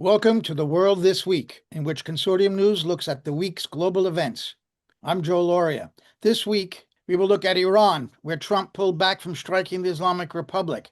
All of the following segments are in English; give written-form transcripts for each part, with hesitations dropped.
Welcome to the World This Week, in which Consortium News looks at the week's global events. I'm Joe Lauria. This week, we will look at Iran, where Trump pulled back from striking the Islamic Republic,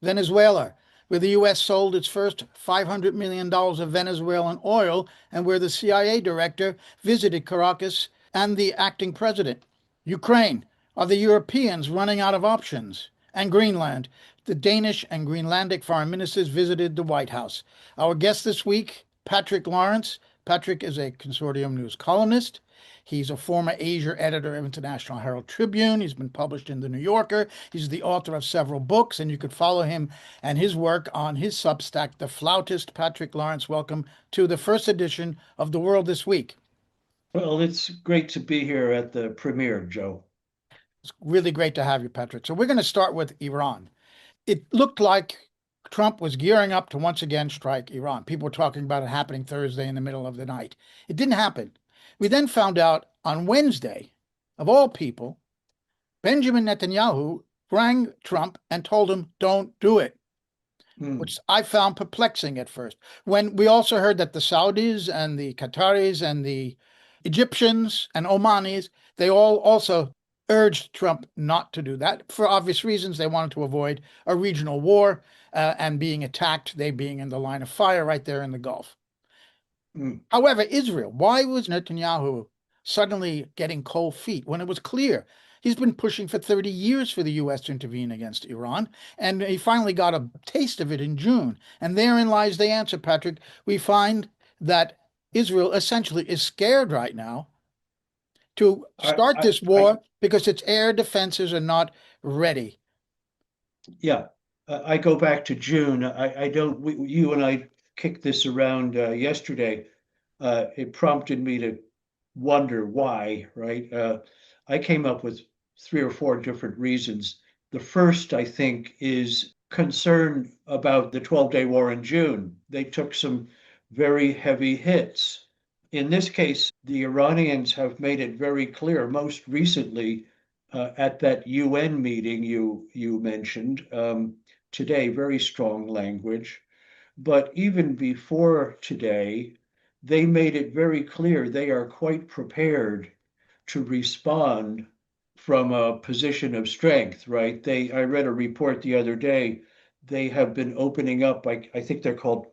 Venezuela, where the U.S. sold its first $500 million of Venezuelan oil, and where the CIA director visited Caracas and the acting president, Ukraine, are the Europeans running out of options, and Greenland, the Danish and Greenlandic foreign ministers visited the White House. Our guest this week, Patrick Lawrence. Patrick is a Consortium News columnist. He's a former Asia editor of International Herald Tribune. He's been published in The New Yorker. He's the author of several books, and you could follow him and his work on his Substack, The Flautist. Patrick Lawrence, welcome to the first edition of The World This Week. Well, it's great to be here at the premiere, Joe. It's really great to have you, Patrick. So we're going to start with Iran. It looked like Trump was gearing up to once again strike Iran. People were talking about it happening Thursday in the middle of the night. It didn't happen. We then found out on Wednesday, of all people, Benjamin Netanyahu rang Trump and told him, don't do it, which I found perplexing at first. When we also heard that the Saudis and the Qataris and the Egyptians and Omanis, they all also urged Trump not to do that for obvious reasons. They wanted to avoid a regional war and being attacked, they being in the line of fire right there in the Gulf. However, Israel, why was Netanyahu suddenly getting cold feet when it was clear he's been pushing for 30 years for the U.S. to intervene against Iran, and he finally got a taste of it in June? And therein lies the answer, Patrick. We find that Israel essentially is scared right now to start this war because its air defenses are not ready. Yeah, I go back to June. You and I kicked this around yesterday. It prompted me to wonder why, right? I came up with 3 or 4 different reasons. The first, I think, is concern about the 12-day war in June. They took some very heavy hits. In this case, the Iranians have made it very clear, most recently at that UN meeting you mentioned today, very strong language. But even before today, they made it very clear they are quite prepared to respond from a position of strength, right? I read a report the other day. They have been opening up, I think they're called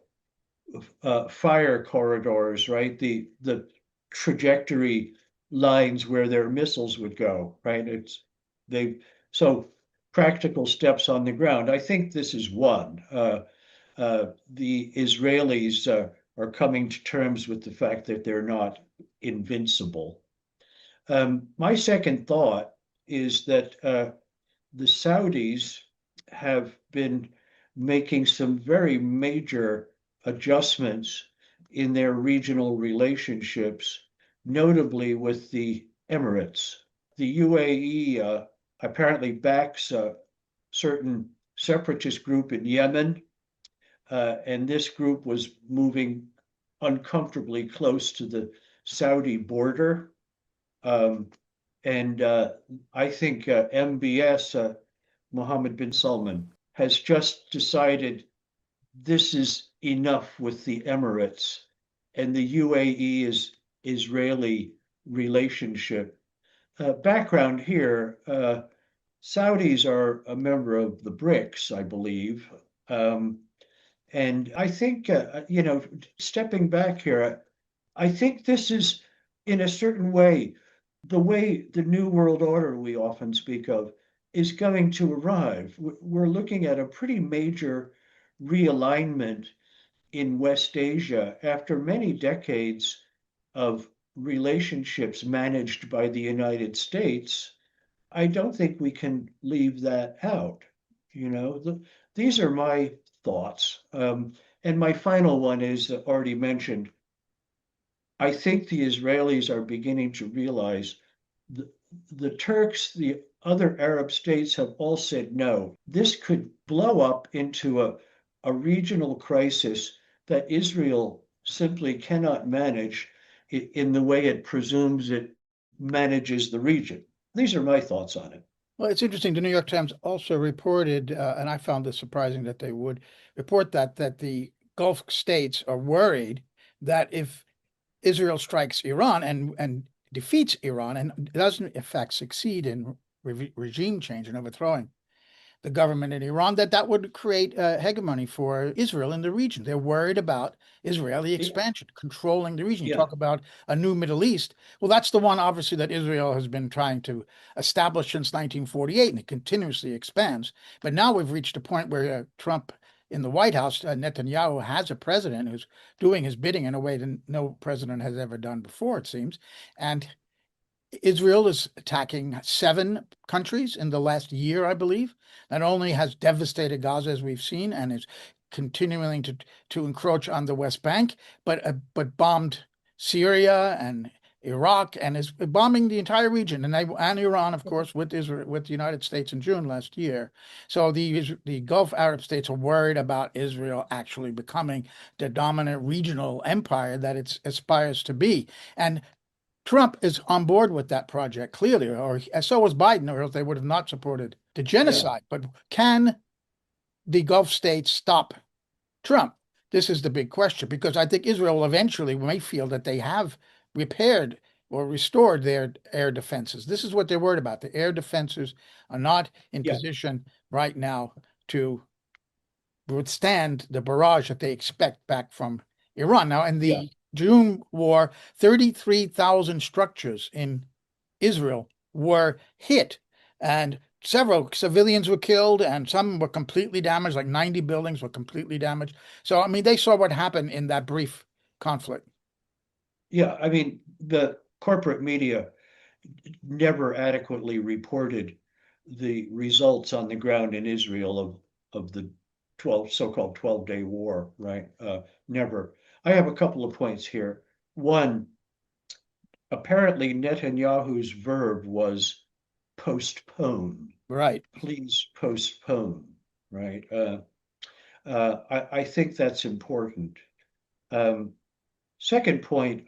fire corridors, right? The trajectory lines where their missiles would go, right? So practical steps on the ground. I think this is one. The Israelis are coming to terms with the fact that they're not invincible. My second thought is that the Saudis have been making some very major adjustments in their regional relationships, notably with the Emirates. The UAE apparently backs a certain separatist group in Yemen, and this group was moving uncomfortably close to the Saudi border. And I think MBS, Mohammed bin Salman, has just decided this is enough with the Emirates and the UAE is Israeli relationship. Background here, Saudis are a member of the BRICS, I believe. And I think, stepping back here, I think this is, in a certain way the New World Order we often speak of is going to arrive. We're looking at a pretty major realignment in West Asia after many decades of relationships managed by the United States. I don't think we can leave that out. These are my thoughts. And my final one is already mentioned. I think the Israelis are beginning to realize the Turks, the other Arab states have all said no. This could blow up into a regional crisis that Israel simply cannot manage in the way it presumes it manages the region. These are my thoughts on it. Well, it's interesting. The New York Times also reported, and I found this surprising that they would report that the Gulf states are worried that if Israel strikes Iran and defeats Iran and doesn't in fact succeed in regime change and overthrowing the government in Iran, that would create a hegemony for Israel in the region. They're worried about Israeli Yeah, expansion, controlling the region. You yeah, talk about a new Middle East. Well, that's the one, obviously, that Israel has been trying to establish since 1948, and it continuously expands. But now we've reached a point where Trump in the White House, Netanyahu has a president who's doing his bidding in a way that no president has ever done before, it seems. And Israel is attacking 7 countries in the last year, I believe. Not only has devastated Gaza, as we've seen, and is continuing to encroach on the West Bank, but bombed Syria and Iraq and is bombing the entire region and Iran, of course, with Israel, with the United States in June last year. So the Gulf Arab states are worried about Israel actually becoming the dominant regional empire that it aspires to be. And Trump is on board with that project, clearly, or so was Biden, or else they would have not supported the yeah, genocide. But can the Gulf states stop Trump? This is the big question, because I think Israel eventually may feel that they have repaired or restored their air defenses. This is what they're worried about. The air defenses are not in yeah, position right now to withstand the barrage that they expect back from Iran. Now, in yeah, the June war, 33,000 structures in Israel were hit, and several civilians were killed, and some were completely damaged, like 90 buildings were completely damaged. So, I mean, they saw what happened in that brief conflict. yeah. I mean, the corporate media never adequately reported the results on the ground in Israel of the 12 so-called 12-day war, right? Never. I have a couple of points here. One, apparently Netanyahu's verb was postpone. Right. Please postpone, right? I think that's important. Um, Second point,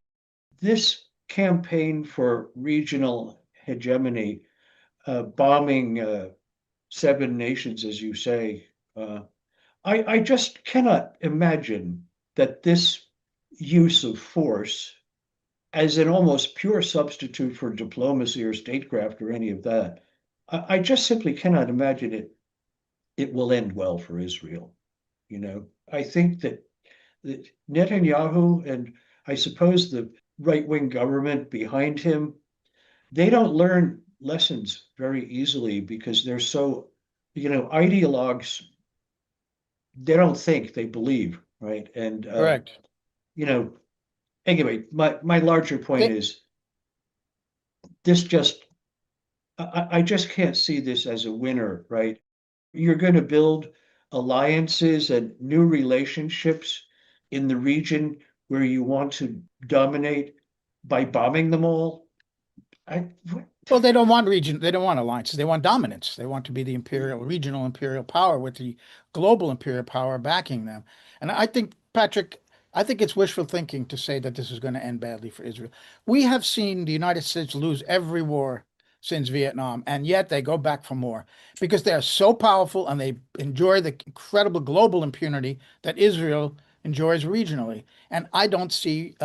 this campaign for regional hegemony, bombing 7 nations, as you say, I just cannot imagine that this use of force as an almost pure substitute for diplomacy or statecraft or any of that. I just simply cannot imagine it will end well for Israel. I think that Netanyahu and I suppose the right-wing government behind him, they don't learn lessons very easily because they're so, ideologues, they don't think, they believe, right? And Correct. you know, anyway, my larger point They, is this just I just can't see this as a winner, right? You're going to build alliances and new relationships in the region where you want to dominate by bombing them all. I Well, they don't want region, they don't want alliances. They want dominance. They want to be the imperial, regional imperial power with the global imperial power backing them. And I think, Patrick, I think it's wishful thinking to say that this is going to end badly for Israel. We have seen the United States lose every war since Vietnam, and yet they go back for more because they are so powerful and they enjoy the incredible global impunity that Israel enjoys regionally. And I don't see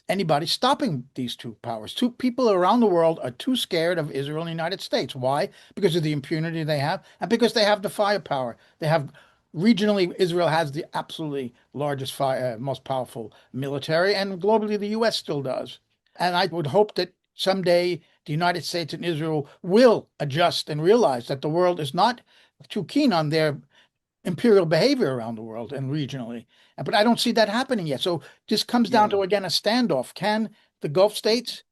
anybody stopping these two powers. Two people around the world are too scared of Israel and the United States. Why? Because of the impunity they have and because they have the firepower. They have regionally, Israel has the absolutely largest, most powerful military, and globally, the US still does. And I would hope that someday the United States and Israel will adjust and realize that the world is not too keen on their imperial behavior around the world and regionally. But I don't see that happening yet. So this comes down yeah. to, again, a standoff. Can the Gulf states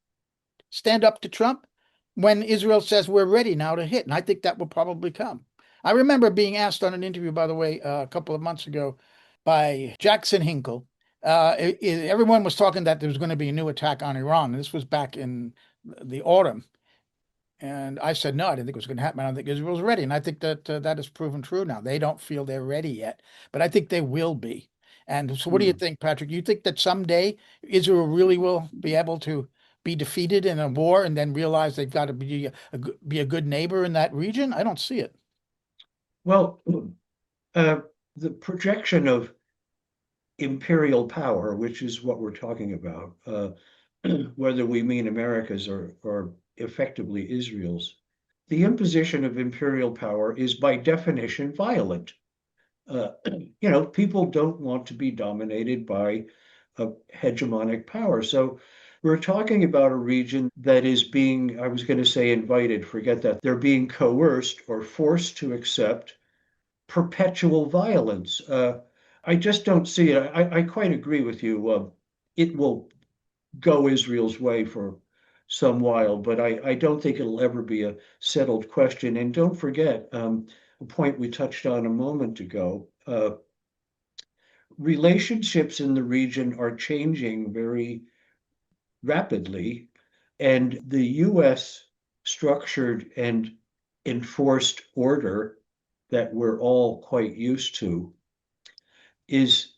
stand up to Trump when Israel says we're ready now to hit? And I think that will probably come. I remember being asked on an interview, by the way, a couple of months ago by Jackson Hinkle. Everyone was talking that there was going to be a new attack on Iran. This was back in the autumn. And I said, no, I didn't think it was going to happen. I don't think Israel's ready. And I think that that is proven true now. They don't feel they're ready yet, but I think they will be. And so, what do you Hmm. think, Patrick? You think that someday Israel really will be able to be defeated in a war and then realize they've got to be a good neighbor in that region? I don't see it. Well, uh, the projection of imperial power, which is what we're talking about, whether we mean America's or effectively Israel's, the imposition of imperial power is by definition violent. Uh, people don't want to be dominated by a hegemonic power. So we're talking about a region that is being, I was going to say invited, forget that. They're being coerced or forced to accept perpetual violence. I just don't see it. I quite agree with you. It will go Israel's way for some while, but I don't think it'll ever be a settled question. And don't forget, a point we touched on a moment ago, relationships in the region are changing very rapidly, and the US structured and enforced order that we're all quite used to is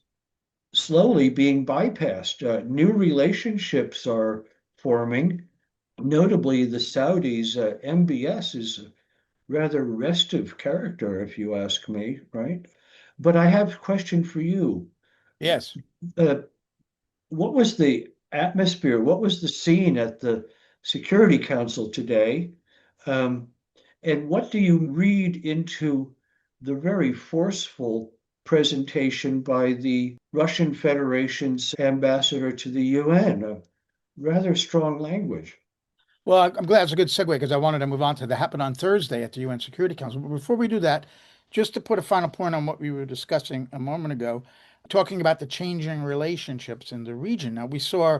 slowly being bypassed. New relationships are forming. Notably, the Saudis, MBS is a rather restive character, if you ask me, right? But I have a question for you. Yes. Uh, what was the atmosphere? What was the scene at the Security Council today? Um, and what do you read into the very forceful presentation by the Russian Federation's ambassador to the UN? A rather strong language. Well, I'm glad it's a good segue because I wanted to move on to that happened on Thursday at the UN Security Council. But before we do that, just to put a final point on what we were discussing a moment ago, talking about the changing relationships in the region. Now, we saw,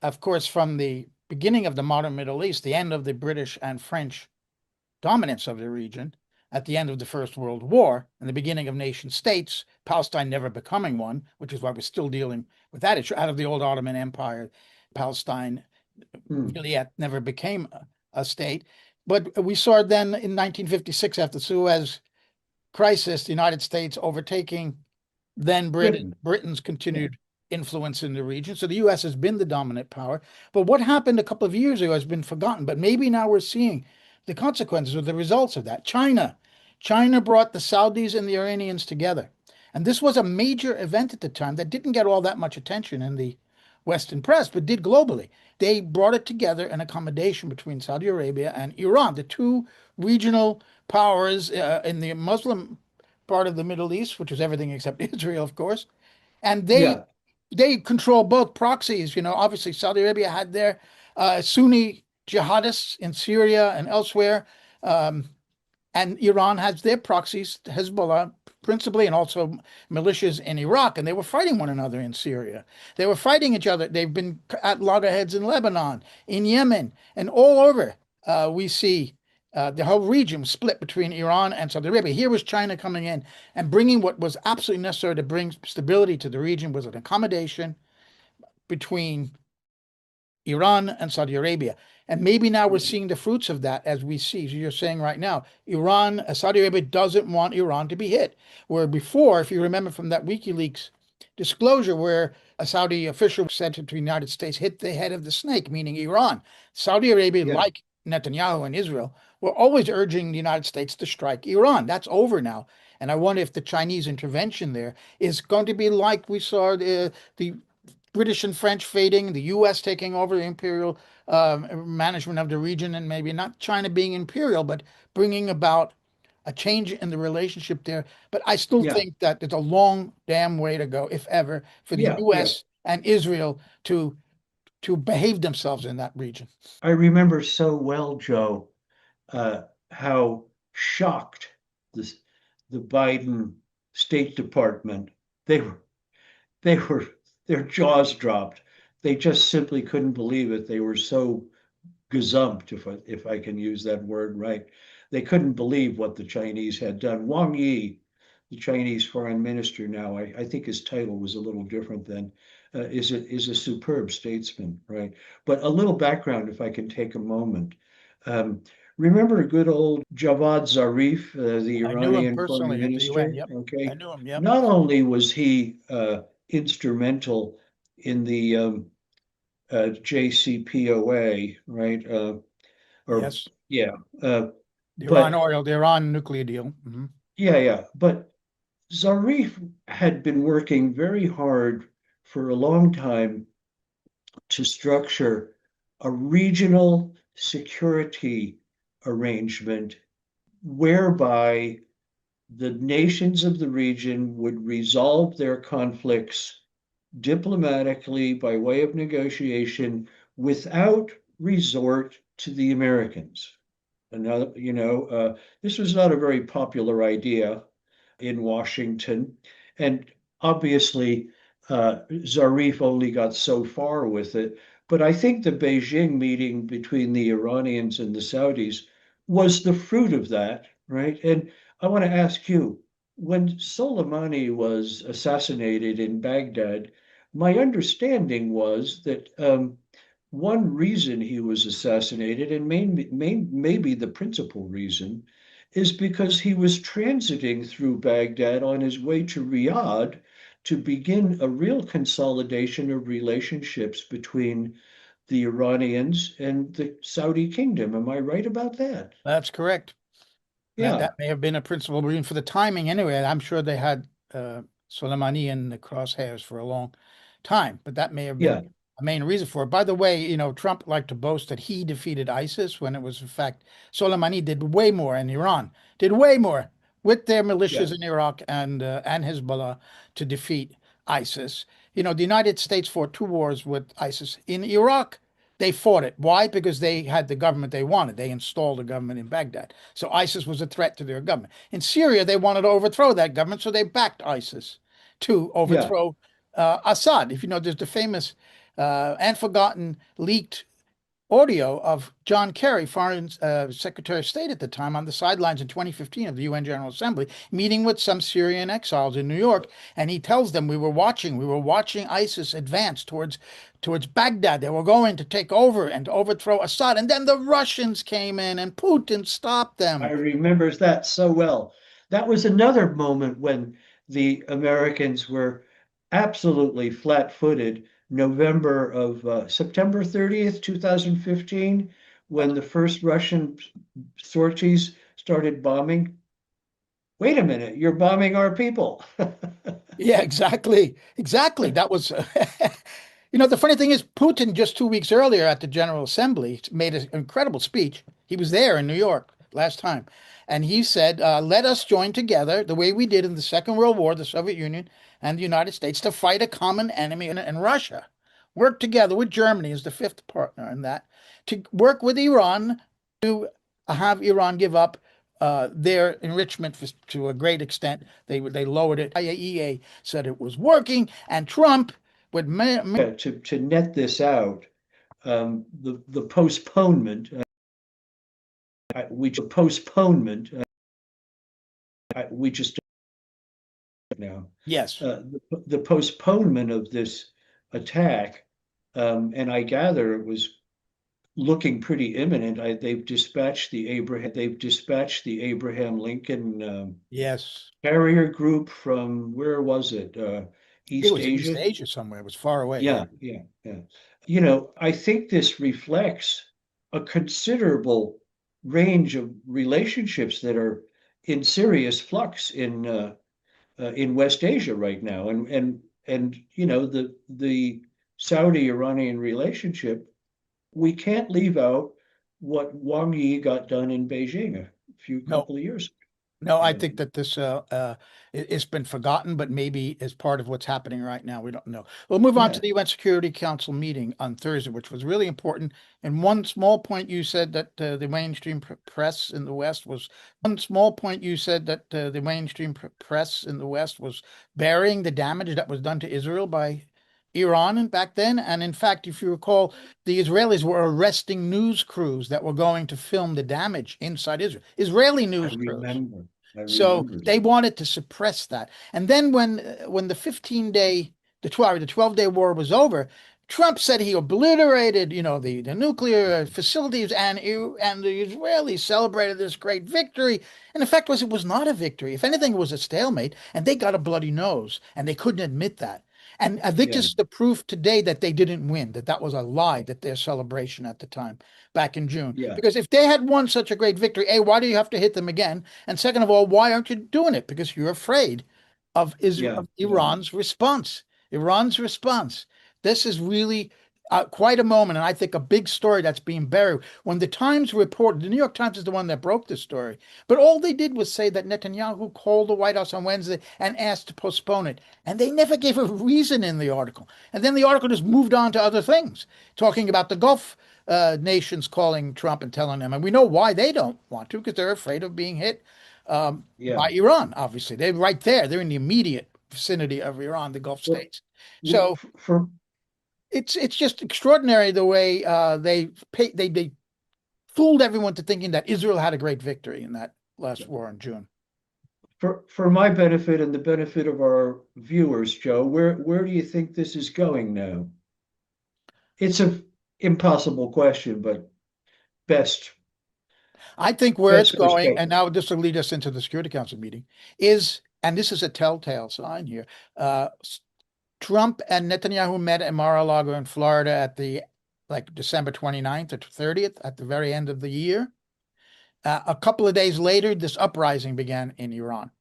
of course, from the beginning of the modern Middle East, the end of the British and French dominance of the region at the end of the First World War and the beginning of nation states, Palestine never becoming one, which is why we're still dealing with that issue. Out of the old Ottoman Empire, Palestine Hmm. really never became a state. But we saw then in 1956, after the Suez Crisis, the United States overtaking then Britain. Britain's Yeah. continued influence in the region. So the US has been the dominant power. But what happened a couple of years ago has been forgotten. But maybe now we're seeing the consequences or the results of that. China brought the Saudis and the Iranians together. And this was a major event at the time that didn't get all that much attention in the Western press, but did globally. They brought it together an accommodation between Saudi Arabia and Iran, the two regional powers in the Muslim part of the Middle East, which is everything except Israel, of course. And Yeah. they control both proxies. Obviously Saudi Arabia had their Sunni jihadists in Syria and elsewhere. Um, and Iran has their proxies, Hezbollah principally, and also militias in Iraq, and they were fighting one another in Syria. They were fighting each other. They've been at loggerheads in Lebanon, in Yemen, and all over. We see the whole region split between Iran and Saudi Arabia. Here was China coming in and bringing what was absolutely necessary to bring stability to the region was an accommodation between Iran and Saudi Arabia. And maybe now we're seeing the fruits of that as we see. So you're saying right now, Saudi Arabia doesn't want Iran to be hit. Where before, if you remember from that WikiLeaks disclosure, where a Saudi official said to the United States, hit the head of the snake, meaning Iran. Saudi Arabia, Yeah. like Netanyahu and Israel, were always urging the United States to strike Iran. That's over now. And I wonder if the Chinese intervention there is going to be like we saw the British and French fading, the U.S. taking over the imperial management of the region, and maybe not China being imperial, but bringing about a change in the relationship there. But I still Yeah. think that there's a long damn way to go, if ever, for the Yeah. Yeah. U.S. and Israel to behave themselves in that region. I remember so well, Joe, how shocked this, the Biden State Department, they were, they were, their jaws dropped. They just simply couldn't believe it. They were so gazumped, if I can use that word right. They couldn't believe what the Chinese had done. Wang Yi, the Chinese foreign minister now, I think his title was a little different then, is a superb statesman, right? But a little background, if I can take a moment. Um, Remember good old Javad Zarif, the I knew him Iranian foreign personally at the UN. minister? Yep. I Okay. knew him. Yep. Not only was he instrumental in the JCPOA, right? Or Yes. yeah, uh, The Iran but oil, the Iran nuclear deal. yeah, yeah, but Zarif had been working very hard for a long time to structure a regional security arrangement whereby the nations of the region would resolve their conflicts diplomatically by way of negotiation without resort to the Americans. Another, this was not a very popular idea in Washington. And obviously, Zarif only got so far with it. But I think the Beijing meeting between the Iranians and the Saudis was the fruit of that, right? And I want to ask you, when Soleimani was assassinated in Baghdad, my understanding was that one reason he was assassinated, and maybe the principal reason, is because he was transiting through Baghdad on his way to Riyadh to begin a real consolidation of relationships between the Iranians and the Saudi kingdom. Am I right about that? That's correct. That Yeah, may have been a principal reason for the timing anyway. I'm sure they had Soleimani in the crosshairs for a long time, but that may have yeah, been a main reason for it. By the way, Trump liked to boast that he defeated ISIS when it was, in fact, Soleimani did way more, and Iran did way more with their militias in yes. Iraq and Hezbollah to defeat ISIS. The United States fought two wars with ISIS in Iraq. They fought it. Why? Because they had the government they wanted. They installed a government in Baghdad. So ISIS was a threat to their government. In Syria, they wanted to overthrow that government, so they backed ISIS to Yeah, overthrow Assad. If you know, there's the famous and forgotten leaked audio of John Kerry, Foreign Secretary of State at the time, on the sidelines in 2015 of the UN General Assembly, meeting with some Syrian exiles in New York, and he tells them we were watching ISIS advance towards Baghdad. They were going to take over and overthrow Assad, and then the Russians came in and Putin stopped I them. remember that so well. That was another moment when the Americans were absolutely flat-footed. November of September 30th, 2015, when the first Russian sorties started bombing. Wait a minute, you're bombing our people. Yeah, exactly. Exactly. That was, the funny thing is, Putin just 2 weeks earlier at the General Assembly made an incredible speech. He was there in New York last time. And he said, let us join together the way we did in the Second World War, the Soviet Union and the United States, to fight a common enemy in Russia. Work together with Germany as the fifth partner in that, to work with Iran to have Iran give up their enrichment to a great extent. They lowered it. IAEA said it was working, and Trump would To net this out, the postponement, we just now. yes, The postponement of this attack, and I gather it was looking pretty imminent. They've dispatched the Abraham Lincoln yes. carrier group from where was it? It East was in East Asia? Asia somewhere. It was far away. Yeah. Yeah. I think this reflects a considerable range of relationships that are in serious flux in West Asia right now, and the Saudi-Iranian relationship. We can't leave out what Wang Yi got done in Beijing a few No, couple of years no, I ago. think that this it's been forgotten, but maybe as part of what's happening right now. We don't know. We'll move on to Yeah, the UN Security Council meeting on Thursday, which was really important. And one small point you said that the mainstream press in the West was burying the damage that was done to Israel by Iran and back then. And in fact, if you recall, the Israelis were arresting news crews that were going to film the damage inside Israel. Israeli I news crews. remember. I So remember they that. wanted to suppress that. And then when the 15-day, the 12-day war was over, Trump said he obliterated, the nuclear facilities, and the Israelis celebrated this great victory. And the fact was, it was not a victory. If anything, it was a stalemate, and they got a bloody nose, and they couldn't admit that. And I think Yeah, this is the proof today that they didn't win, that that was a lie, that their celebration at the time, back in June. yeah. Because if they had won such a great victory, A, why do you have to hit them again? And second of all, why aren't you doing it? Because you're afraid. of Israel, Yeah, of yeah, Iran's response. Iran's response. This is really quite a moment, and I think a big story that's being buried. When the Times reported, the New York Times is the one that broke the story, but all they did was say that Netanyahu called the White House on Wednesday and asked to postpone it, and they never gave a reason in the article. And then the article just moved on to other things, talking about the Gulf nations calling Trump and telling them, and we know why they don't want to, because they're afraid of being hit yeah. by Iran. Obviously, they're right there; they're in the immediate vicinity of Iran, the Gulf Well, states. So for it's just extraordinary the way they fooled everyone to thinking that Israel had a great victory in that last war in June. for my benefit and the benefit of our viewers, Joe, where do you think this is going now? It's a impossible question, but best I think where it's best first going, and statement. now this will lead us into the Security Council meeting, is, and this is a telltale sign here, Trump and Netanyahu met at Mar-a-Lago in Florida at the like December 29th or 30th at the very end of the year. A couple of days later, this uprising began in Iran.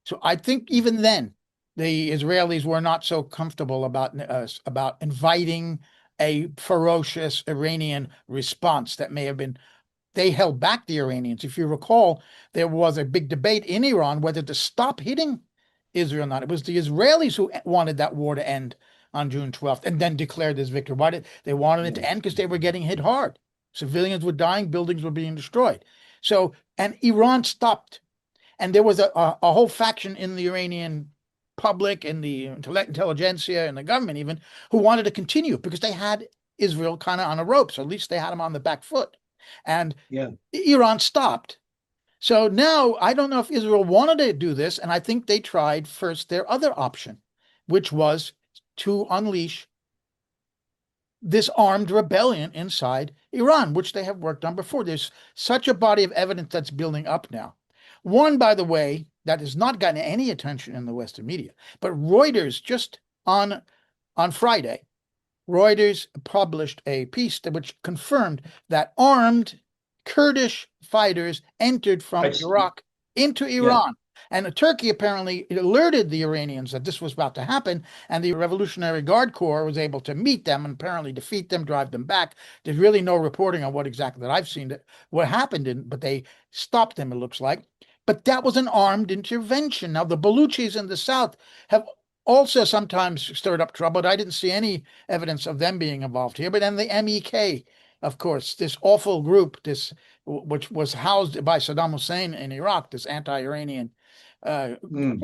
So I think even then, the Israelis were not so comfortable about inviting a ferocious Iranian response that may have been. They held back the Iranians. If you recall, there was a big debate in Iran whether to stop hitting Israel or not. It was the Israelis who wanted that war to end on June 12th and then declared this victory. Why did they wanted it to Yes. end? Because they were getting hit hard. Civilians were dying, buildings were being destroyed. So, and Iran stopped. And there was a whole faction in the Iranian public and the intelligentsia and the government even who wanted to continue because they had Israel kind of on a rope. So at least they had them on the back foot. And Yeah. Iran stopped. So now I don't know if Israel wanted to do this, and I think they tried first their other option, which was to unleash this armed rebellion inside Iran, which they have worked on before. There's such a body of evidence that's building up now. One, by the way, that has not gotten any attention in the Western media, but Reuters just on Friday, Reuters published a piece which confirmed that armed Kurdish fighters entered I from s- Iraq into yeah. Iran. And Turkey apparently alerted the Iranians that this was about to happen, and the Revolutionary Guard Corps was able to meet them and apparently defeat them, drive them back. There's really no reporting on what exactly that I've seen what happened, but they stopped them, it looks like. But that was an armed intervention. Now, the Baluchis in the south have also sometimes stirred up trouble, but I didn't see any evidence of them being involved here. But then the MEK, of course, this awful group, this which was housed by Saddam Hussein in Iraq, this anti-Iranian Mm,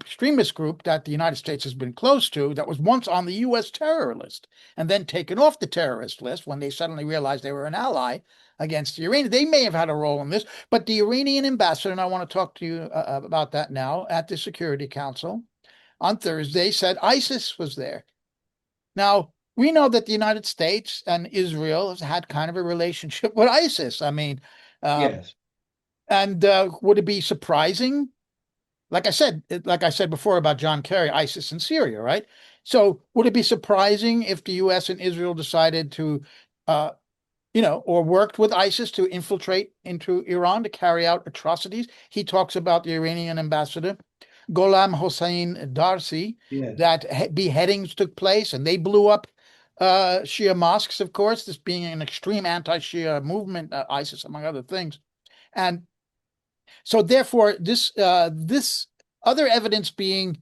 extremist group that the United States has been close to, that was once on the U.S. terror list and then taken off the terrorist list when they suddenly realized they were an ally against the Iranians. They may have had a role in this, but the Iranian ambassador, and I want to talk to you about that now, at the Security Council on Thursday said ISIS was there. Now, we know that the United States and Israel has had kind of a relationship with ISIS. I mean, uh, yes. and would it be surprising? Like I said before about John Kerry, ISIS in Syria, right? So would it be surprising if the U.S. and Israel decided to, uh, or worked with ISIS to infiltrate into Iran to carry out atrocities? He talks about the Iranian ambassador Gholam Hossein Darsi, Yes. that beheadings took place and they blew up Shia mosques, of course, this being an extreme anti-Shia movement, ISIS, among other things. And so therefore, this other evidence being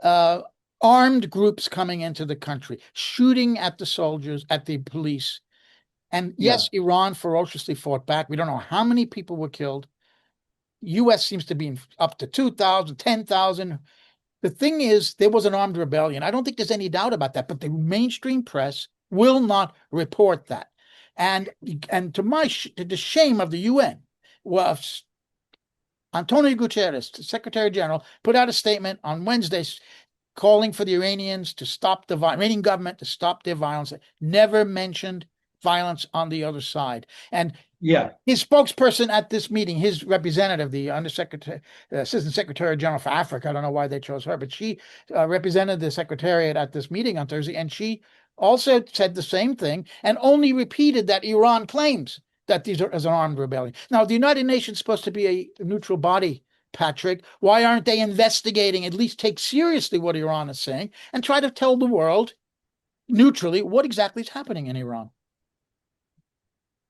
uh, armed groups coming into the country, shooting at the soldiers, at the police. And Yeah. yes, Iran ferociously fought back. We don't know how many people were killed. U.S. seems to be up to 2,000, 10,000. The thing is, there was an armed rebellion. I don't think there's any doubt about that, but the mainstream press will not report that. And to the shame of the UN, was Antonio Guterres, the Secretary General, put out a statement on Wednesday calling for the Iranians to stop the Iranian government to stop their violence. Never mentioned violence on the other side. And Yeah. his spokesperson at this meeting, his representative, the Undersecretary, Assistant Secretary General for Africa, I don't know why they chose her, but she represented the Secretariat at this meeting on Thursday, and she also said the same thing and only repeated that Iran claims that these are as an armed rebellion. Now, the United Nations is supposed to be a neutral body Patrick? Why aren't they investigating, at least take seriously what Iran is saying, and try to tell the world neutrally what exactly is happening in Iran?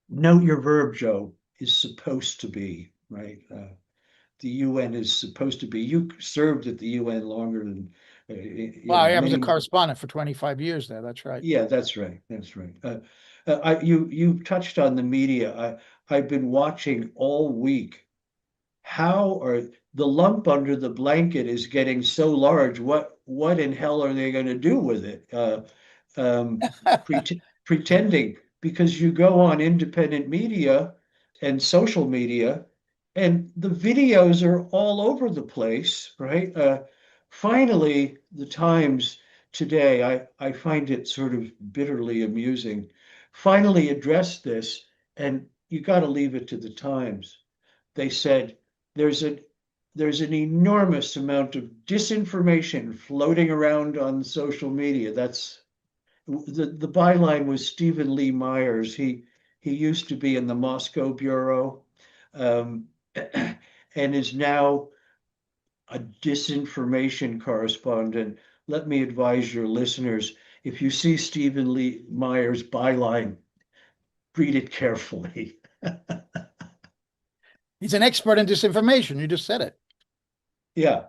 Note your verb, Joe, is supposed to be, right? The UN is supposed to be. You served at the UN longer than, Well, I was a many. correspondent for 25 years there. That's right. Yeah, that's right. That's right. You touched on the media. I've been watching all week. How are the lump under the blanket is getting so large? What in hell are they going to do with it? Pretending, because you go on independent media and social media, and the videos are all over the place, right? Finally, the Times today, I find it sort of bitterly amusing, finally addressed this, and you got to leave it to the Times. They said there's a there's an enormous amount of disinformation floating around on social media. That's the byline was Stephen Lee Myers. He used to be in the Moscow bureau, um, and is now a disinformation correspondent. Let me advise your listeners: if you see Stephen Lee Myers' byline, read it carefully. He's an expert in disinformation. You just said it. Yeah,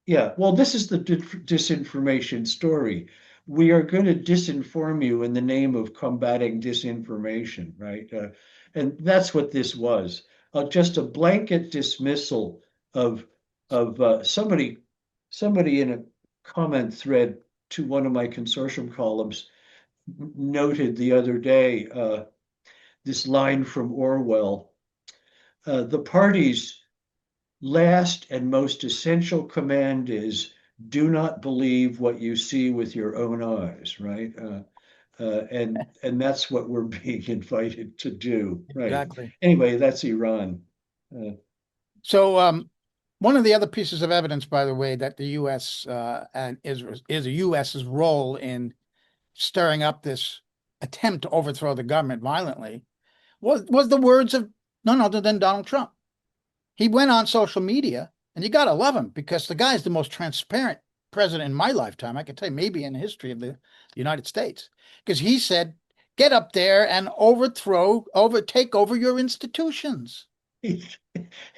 yeah. Well, this is the disinformation story. We are going to disinform you in the name of combating disinformation, right? And that's what this was. Just a blanket dismissal of somebody in a comment thread to one of my consortium columns noted the other day this line from Orwell: "The parties last and most essential command is do not believe what you see with your own eyes," right? And that's what we're being invited to do, right? Exactly. Anyway, that's Iran. Uh, So, one of the other pieces of evidence, by the way, that the U.S. And is the U.S.'s role in stirring up this attempt to overthrow the government violently was the words of none other than Donald Trump. He went on social media, and you got to love him because the guy is the most transparent president in my lifetime. I can tell you, maybe in the history of the United States, because he said, "Get up there and take over your institutions." he,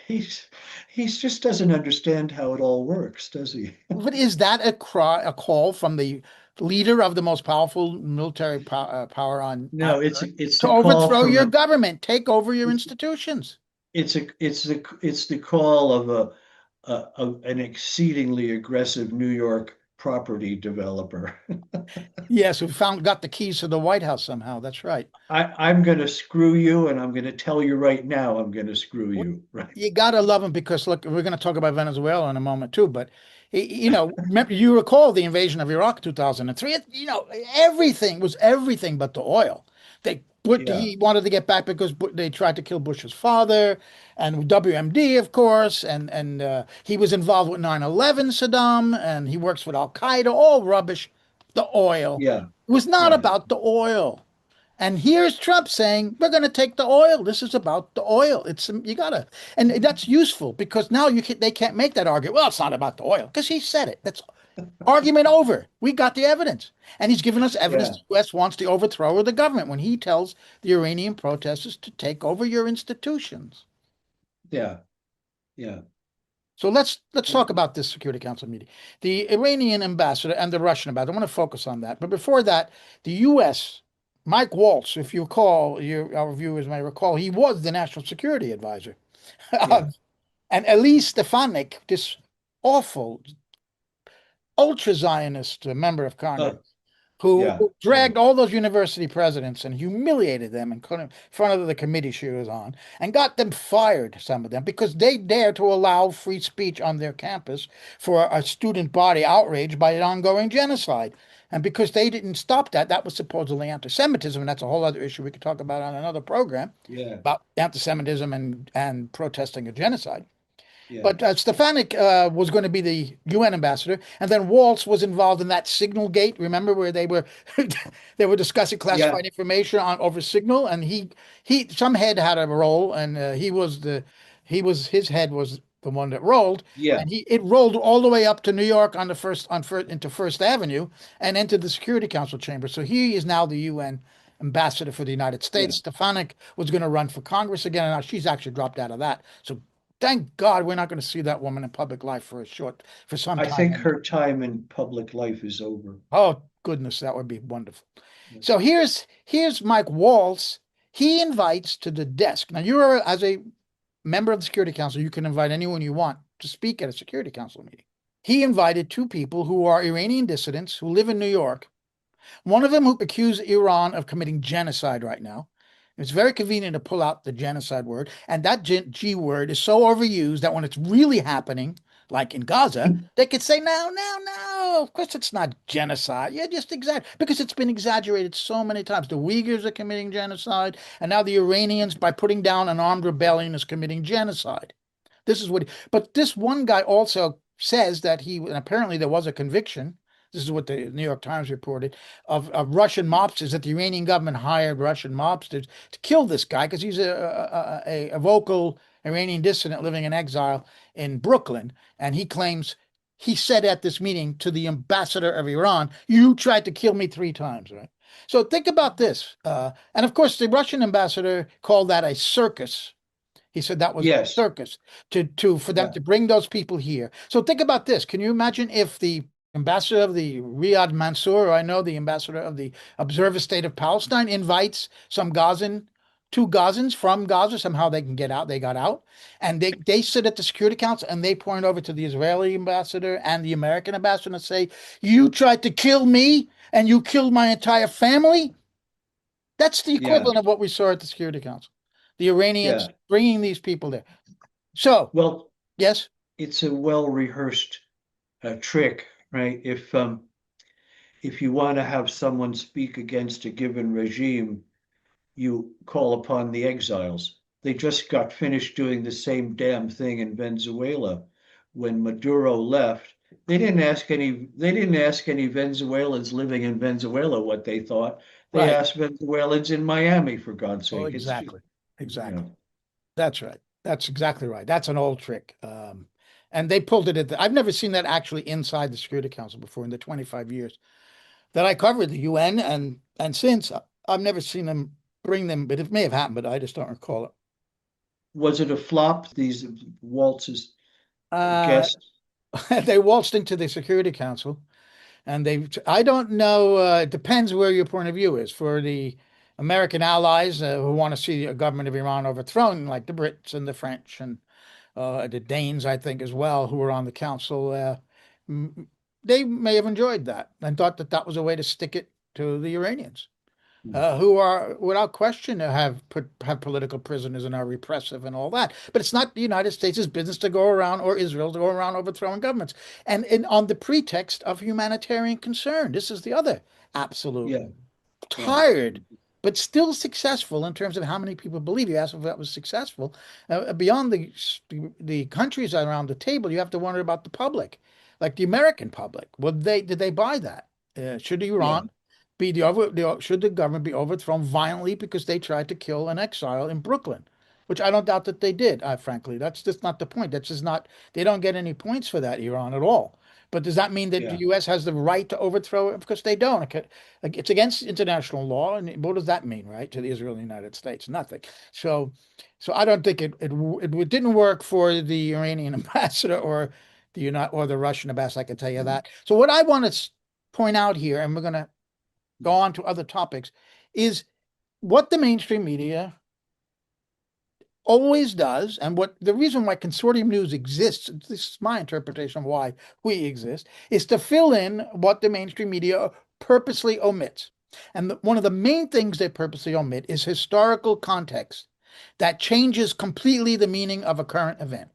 he's he's just doesn't understand how it all works, does he? But is that a call from the leader of the most powerful military power on No, it's earth it's to the call overthrow from your a government, take over your institutions? it's the call of an exceedingly aggressive New York property developer. Yes, who got the keys to the White House somehow. That's right. I'm going to screw you, and I'm going to tell you right now, I'm going to screw Well, you. Right? you gotta love him because look, we're going to talk about Venezuela in a moment too. But remember, you recall the invasion of Iraq 2003. Everything was everything but the oil. Yeah, He wanted to get back because they tried to kill Bush's father and WMD, of course, and he was involved with 9/11, Saddam, and he works with Al Qaeda. All rubbish. The oil. yeah, It was not yeah, about the oil. And here's Trump saying, we're going to take the oil. This is about the oil. It's you gotta, and that's useful because now they can't make that argument. Well, it's not about the oil because he said it. That's argument over. We got the evidence, and he's given us evidence yeah, the U.S. wants the overthrow of the government when he tells the Iranian protesters to take over your institutions. yeah, yeah, So let's talk about this Security Council meeting. The Iranian ambassador and the Russian ambassador. I want to focus on that. But before that, the U.S. Mike Waltz, if you recall, our viewers may recall, he was the national security advisor. yeah. And Elise Stefanik, this awful ultra Zionist member of Congress, Uh, who yeah, yeah, dragged all those university presidents and humiliated them in front of the committee she was on and got them fired, some of them, because they dared to allow free speech on their campus for a student body outraged by an ongoing genocide. And because they didn't stop that, that was supposedly anti-Semitism, and that's a whole other issue we could talk about on another program yeah, about anti-Semitism and protesting a genocide. yeah, But Stefanik was going to be the UN ambassador, and then Waltz was involved in that Signal Gate. Remember where they were they were discussing yeah, classified information on over Signal, and he some head had a role, and he was his head was the one that rolled, Yeah, and it rolled all the way up to New York on the first on first into First Avenue and entered the Security Council chamber. So he is now the UN ambassador for the United yeah. States. Stefanik was going to run for Congress again, and now she's actually dropped out of that. So thank God we're not going to see that woman in public life for some I time think anyway. her time in public life is over. Oh goodness, that would be wonderful. Yeah. So here's Mike Waltz. He invites to the desk. Now you're as a member of the Security Council, you can invite anyone you want to speak at a Security Council meeting. He invited two people who are Iranian dissidents who live in New York. One of them who accused Iran of committing genocide right now. It's very convenient to pull out the genocide word. And that G word is so overused that when it's really happening, like in Gaza, they could say, no, no, no. Of course, it's not genocide. Yeah, just because it's been exaggerated so many times. The Uyghurs are committing genocide, and now the Iranians, by putting down an armed rebellion, is committing genocide. This is but this one guy also says that and apparently there was a conviction. This is what the New York Times reported of Russian mobsters, that the Iranian government hired Russian mobsters to kill this guy because he's a vocal Iranian dissident living in exile in Brooklyn. And he claims he said at this meeting to the ambassador of Iran, "You tried to kill me 3 times," right? So think about this. And of course, the Russian ambassador called that a circus. He said that was a Yes, circus to for them yeah, to bring those people here. So think about this. Can you imagine if the ambassador of the Riyadh Mansour, or I know the ambassador of the Observer State of Palestine, invites some Gazan, two Gazans from Gaza, somehow they can get out, they got out, and they sit at the Security Council and they point over to the Israeli ambassador and the American ambassador and say, "You tried to kill me and you killed my entire family." That's the yeah, equivalent of what we saw at the Security Council. The Iranians yeah. bringing these people there. So, Well, yes, it's a well-rehearsed trick, right? If you want to have someone speak against a given regime, you call upon the exiles. They just got finished doing the same damn thing in Venezuela when Maduro left. They didn't ask any Venezuelans living in Venezuela what they thought. They right. asked Venezuelans in Miami, for God's Oh, sake. It's just, exactly. you Exactly. know, That's right. That's exactly right. That's an old trick. And they pulled it I've never seen that actually inside the Security Council before in the 25 years that I covered the UN and since I've never seen them bring them, but it may have happened, but I just don't recall it. was it a flop? These waltzes Uh, guests? they waltzed into the Security Council. And I don't know, it depends where your point of view is. For the American allies who want to see a government of Iran overthrown, like the Brits and the French and the Danes, I think, as well, who were on the council, they may have enjoyed that and thought that that was a way to stick it to the Iranians, who are, without question, have political prisoners and are repressive and all that. But it's not the United States' business to go around, or Israel to go around overthrowing governments, and on the pretext of humanitarian concern. This is the other absolute Yeah, yeah, tired, but still successful in terms of how many people believe. You asked if that was successful. Beyond the countries around the table, you have to wonder about the public, like the American public. Did they buy that? Should yeah, Iran should the government be overthrown violently because they tried to kill an exile in Brooklyn? Which I don't doubt that they did, frankly. That's just not the point. That's just not, they don't get any points for that, Iran, at all. But does that mean that the yeah, U.S. has the right to overthrow it? Of course they don't. Like, it's against international law, and what does that mean, right, to the Israel and the United States? Nothing. So, so I don't think it didn't work for the Iranian ambassador or the Russian ambassador. I can tell you that. So what I want to point out here, and we're going to go on to other topics, is what the mainstream media always does, and what the reason why Consortium News exists, this is my interpretation of why we exist, is to fill in what the mainstream media purposely omits. And one of the main things they purposely omit is historical context that changes completely the meaning of a current event.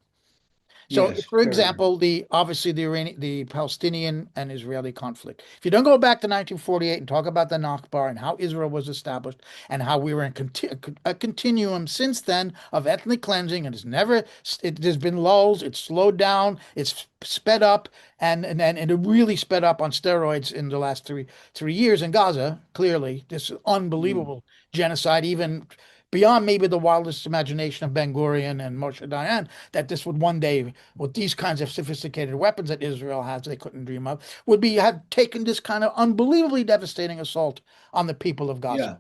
So, yes, for very much. example, the Palestinian and Israeli conflict. If you don't go back to 1948 and talk about the Nakba and how Israel was established and how we were in a continuum since then of ethnic cleansing, and there's been lulls, it's slowed down, it's sped up, and it really sped up on steroids in the last three years in Gaza. Clearly, this Mm, unbelievable genocide, even beyond maybe the wildest imagination of Ben Gurion and Moshe Dayan, that this would one day, with these kinds of sophisticated weapons that Israel has, they couldn't dream of, would be have taken this kind of unbelievably devastating assault on the people of Gaza. Yeah,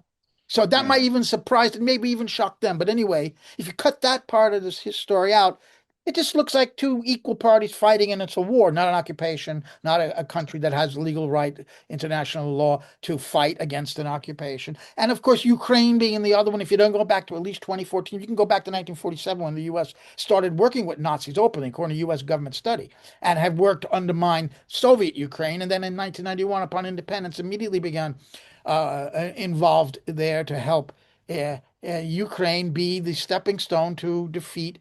So that yeah, might even surprise and maybe even shock them. But anyway, if you cut that part of this his story out, it just looks like two equal parties fighting, and it's a war, not an occupation, not a country that has legal right, international law to fight against an occupation. And of course, Ukraine being the other one. If you don't go back to at least 2014, you can go back to 1947 when the U.S. started working with Nazis openly, according to U.S. government study, and have worked to undermine Soviet Ukraine. And then in 1991, upon independence, immediately began involved there to help Ukraine be the stepping stone to defeat,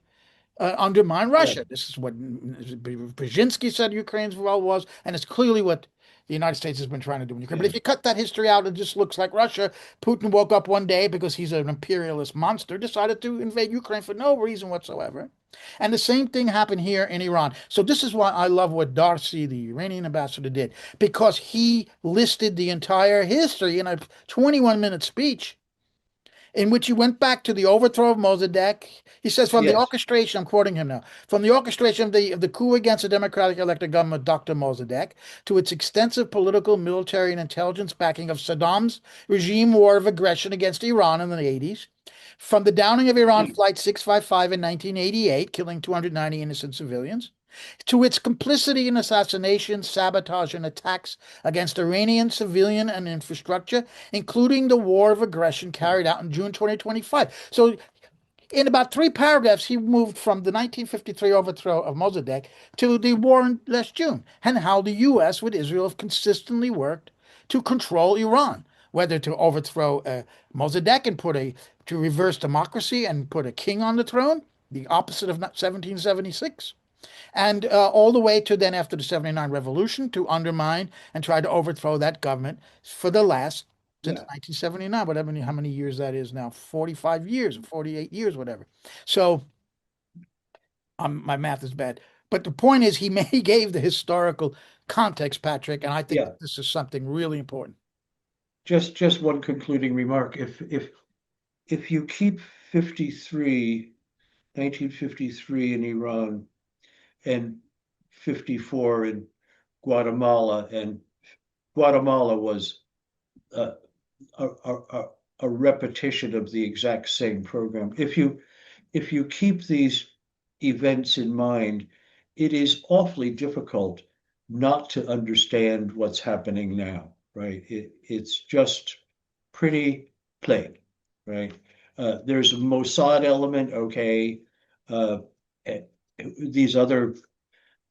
undermine right, Russia. This is what Brzezinski said Ukraine's role was, and it's clearly what the United States has been trying to do in Ukraine. But yeah, if you cut that history out, it just looks like Russia. Putin woke up one day because he's an imperialist monster, decided to invade Ukraine for no reason whatsoever. And the same thing happened here in Iran. So this is why I love what Darcy, the Iranian ambassador, did, because he listed the entire history in a 21-minute speech in which he went back to the overthrow of Mossadegh. He says, from the yes, orchestration, I'm quoting him now, from the orchestration of the coup against the democratically elected government of Dr. Mossadegh to its extensive political, military, and intelligence backing of Saddam's regime war of aggression against Iran in the 80s, from the downing of Iran yeah, Flight 655 in 1988, killing 290 innocent civilians, to its complicity in assassinations, sabotage, and attacks against Iranian civilian and infrastructure, including the war of aggression carried out in June 2025. So, in about three paragraphs, he moved from the 1953 overthrow of Mossadegh to the war in last June, and how the U.S. with Israel have consistently worked to control Iran, whether to overthrow Mossadegh and to reverse democracy and put a king on the throne, the opposite of 1776, and all the way to then after the 79 revolution to undermine and try to overthrow that government for the last since yeah, 1979, whatever, how many years that is now, 45 years, 48 years, whatever. So my math is bad. But the point is, he gave the historical context, Patrick, and I think yeah. that this is something really important. Just one concluding remark. If you keep 53, 1953 in Iran and 54 in Guatemala, and Guatemala was a, a, a, a repetition of the exact same program. If you keep these events in mind, it is awfully difficult not to understand what's happening now, right? It's just pretty plain, right? There's a Mossad element, okay. Uh, eh, these other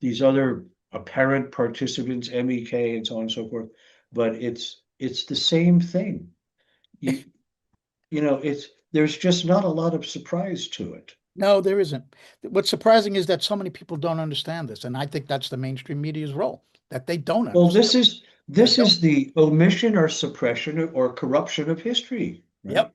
these other apparent participants, MEK and so on and so forth, but it's the same thing. You you know, it's there's just not a lot of surprise to it. No, there isn't. What's surprising is that so many people don't understand this, and I think that's the mainstream media's role, that they don't Well, understand. this is They this don't. is the omission or suppression or corruption of history, right? Yep.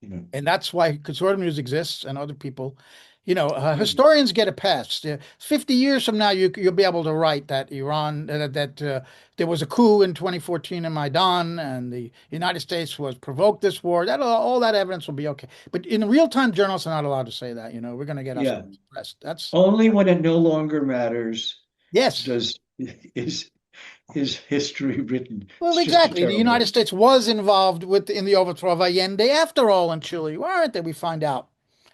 You know, And that's why consortium news exists and other people, yeah, historians get a pass. 50 years from now, you'll be able to write that Iran, that there was a coup in 2014 in Maidan and the United States was provoked this war. That all that evidence will be okay. But in real time, journalists are not allowed to say that. We're going to get us yeah. pressed. That's Only when it no longer matters yes. does is is history written. Well, It's just a exactly. The terrible. United States was involved in the overthrow of Allende after all in Chile, weren't they? We find out.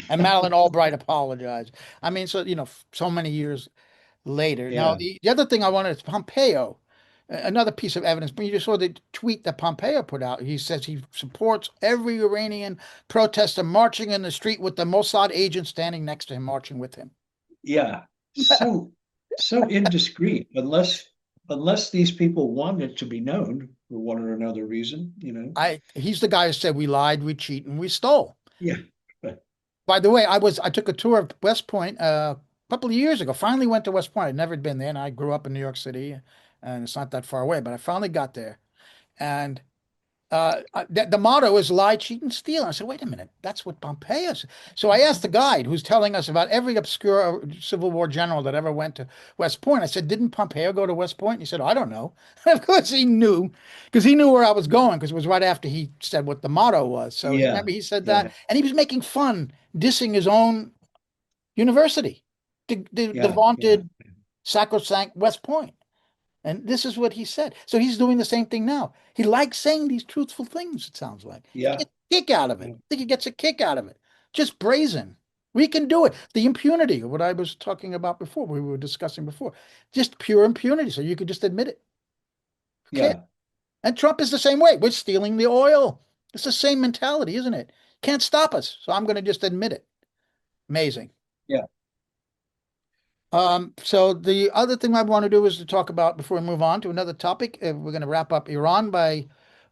And Madeleine Albright apologized. I mean, so so many years later. Now, Yeah, the other thing I wanted is Pompeo, another piece of evidence. But you just saw the tweet that Pompeo put out. He says he supports every Iranian protester marching in the street with the Mossad agent standing next to him, marching with him. yeah. So indiscreet, unless these people want it to be known for one or another reason, you know. He's the guy who said we lied, we cheated, and we stole. Yeah. But By the way, I took a tour of West Point a couple of years ago. Finally went to West Point. I'd never been there, and I grew up in New York City, and it's not that far away. But I finally got there, and The motto is lie, cheat, and steal. And I said, wait a minute, that's what Pompeo said. So I asked the guide who's telling us about every obscure Civil War general that ever went to West Point. I said, didn't Pompeo go to West Point? And he said, I don't know. Of course he knew, because he knew where I was going, because it was right after he said what the motto was. So he, Yeah, remember he said that, yeah, and he was making fun, dissing his own university, the yeah, yeah, vaunted sacrosanct West Point. And this is what he said. So he's doing the same thing now. He likes saying these truthful things, it sounds like. He yeah, gets a kick out of it. I think he gets a kick out of it. Just brazen. We can do it. The impunity, what I was talking about before, we were discussing before, just pure impunity. So you could just admit it. Okay. yeah, And Trump is the same way. We're stealing the oil. It's the same mentality, isn't it? Can't stop us. So I'm going to just admit it. Amazing. yeah. So the other thing I want to do is to talk about before we move on to another topic. We're going to wrap up Iran by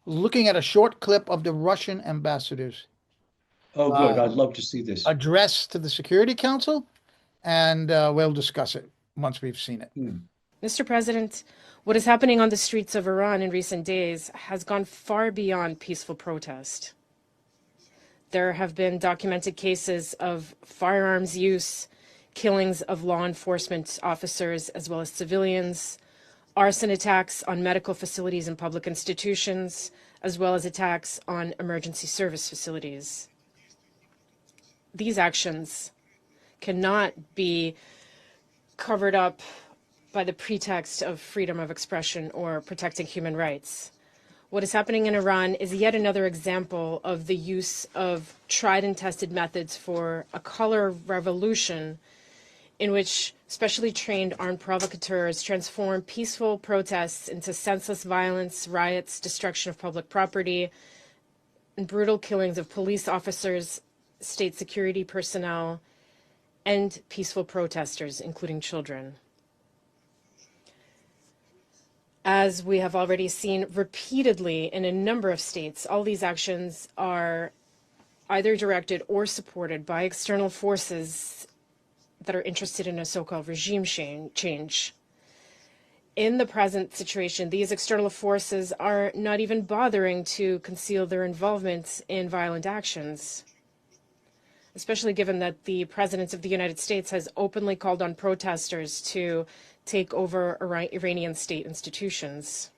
looking at a short clip of the Russian ambassador's Oh, good. uh, I'd love to see this. address to the Security Council, and we'll discuss it once we've seen it. Hmm. Mr. President, what is happening on the streets of Iran in recent days has gone far beyond peaceful protest. There have been documented cases of firearms use, killings of law enforcement officers as well as civilians, arson attacks on medical facilities and public institutions, as well as attacks on emergency service facilities. These actions cannot be covered up by the pretext of freedom of expression or protecting human rights. What is happening in Iran is yet another example of the use of tried and tested methods for a color revolution in which specially trained armed provocateurs transform peaceful protests into senseless violence, riots, destruction of public property, and brutal killings of police officers, state security personnel, and peaceful protesters, including children. As we have already seen repeatedly in a number of states, all these actions are either directed or supported by external forces that are interested in a so-called regime change. In the present situation, these external forces are not even bothering to conceal their involvement in violent actions, especially given that the President of the United States has openly called on protesters to take over Iranian state institutions.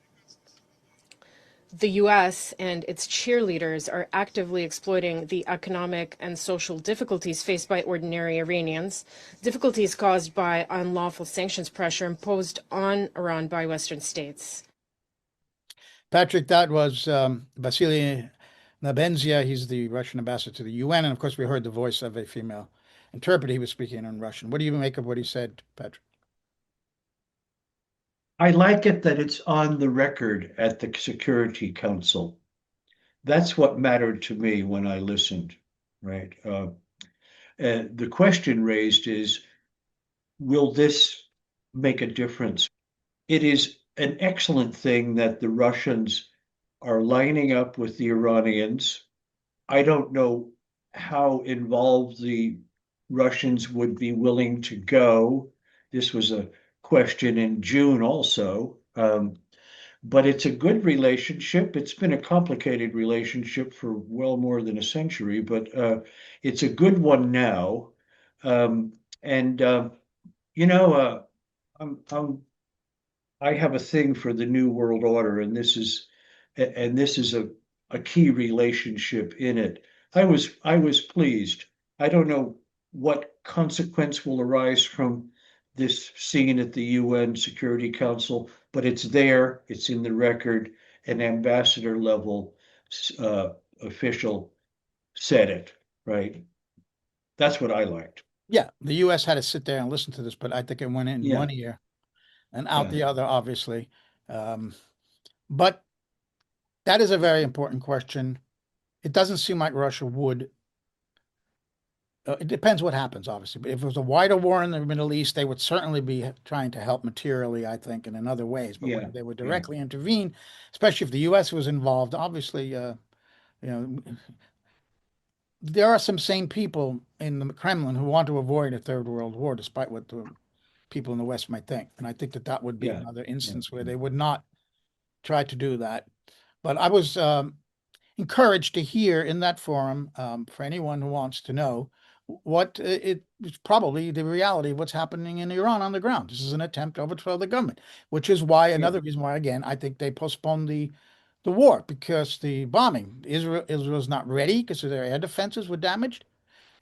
The US and its cheerleaders are actively exploiting the economic and social difficulties faced by ordinary Iranians, difficulties caused by unlawful sanctions pressure imposed on Iran by Western states. Patrick, that was Vasily Nebenzia. He's the Russian ambassador to the UN. And of course, we heard the voice of a female interpreter. He was speaking in Russian. What do you make of what he said, Patrick? I like it that it's on the record at the Security Council. That's what mattered to me when I listened, right? The question raised is, will this make a difference? It is an excellent thing that the Russians are lining up with the Iranians. I don't know how involved the Russians would be willing to go. This was a question in June also. But it's a good relationship. It's been a complicated relationship for well more than a century, but it's a good one now. Um, and you know, I have a thing for the New World Order, and this is a key relationship in it. I was pleased. I don't know what consequence will arise from this scene at the UN Security Council, but it's there, it's in the record, an ambassador level uh, official said it, right? That's what I liked. Yeah, the US had to sit there and listen to this, but I think it went in Yeah, one ear and out yeah, the other, obviously. Um, but that is a very important question. It doesn't seem like Russia would. It depends what happens, obviously. But if it was a wider war in the Middle East, they would certainly be trying to help materially, I think, and in other ways. But yeah, when they would yeah, directly intervene, especially if the U.S. was involved, obviously, you know, there are some sane people in the Kremlin who want to avoid a third world war, despite what the people in the West might think. And I think that that would be yeah, another yeah, instance where yeah. they would not try to do that. But I was encouraged to hear in that forum, for anyone who wants to know, what it is probably the reality of what's happening in Iran on the ground. This is an attempt to overthrow the government, which is why Yeah. another reason why, again, I think they postponed the war, because the bombing, Israel's not ready because their air defenses were damaged.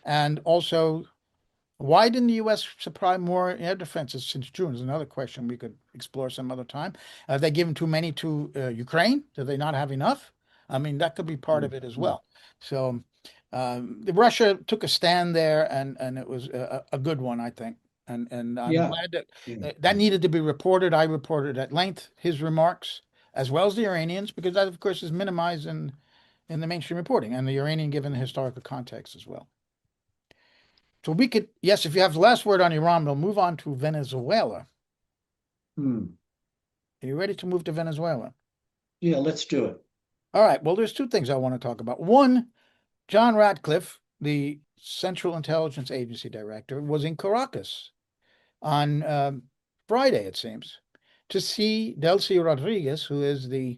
And also, why didn't the U.S. supply more air defenses since June is another question we could explore some other time. Have they given too many to Ukraine? Do they not have enough? I mean, that could be part of it as well. So Russia took a stand there, and it was a good one, I think. And I'm Yeah. glad that Yeah. that needed to be reported. I reported at length his remarks, as well as the Iranians, because that, of course, is minimized in the mainstream reporting, and the Iranian given the historical context as well. So we could, yes, if you have the last word on Iran, we'll move on to Venezuela. Hmm. Are you ready to move to Venezuela? Yeah, let's do it. All right. Well, there's two things I want to talk about. One, John Ratcliffe, the Central Intelligence Agency director, was in Caracas on Friday, it seems, to see Delcy Rodriguez, who is the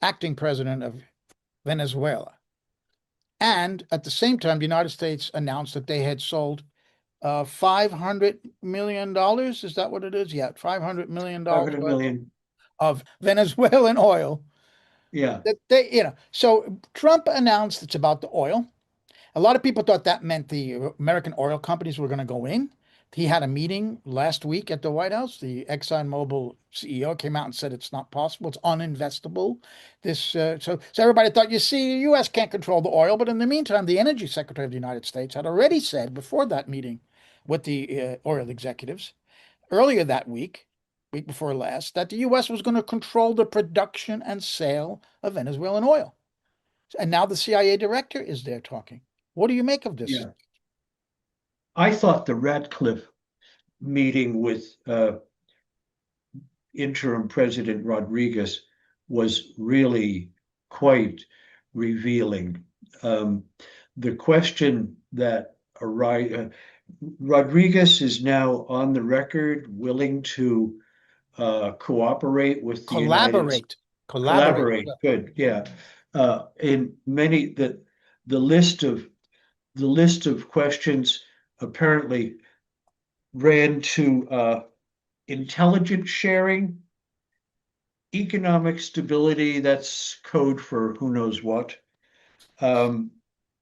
acting president of Venezuela. And at the same time, the United States announced that they had sold $500 million. Is that what it is? Yeah, $500 million 500 worth million. of Venezuelan oil. Yeah. That so Trump announced it's about the oil. A lot of people thought that meant the American oil companies were going to go in. He had a meeting last week at the White House. The ExxonMobil CEO came out and said it's not possible. It's uninvestable. So everybody thought, you see, the U.S. can't control the oil. But in the meantime, the Energy Secretary of the United States had already said before that meeting with the oil executives earlier that week before last, that the U.S. was going to control the production and sale of Venezuelan oil. And now the CIA director is there talking. What do you make of this? Yeah. I thought the Ratcliffe meeting with interim President Rodriguez was really quite revealing. The question that Rodriguez is now on the record willing to cooperate with the United States. Collaborate. Good, yeah. In many the list of questions apparently ran to intelligence sharing, economic stability, that's code for who knows what.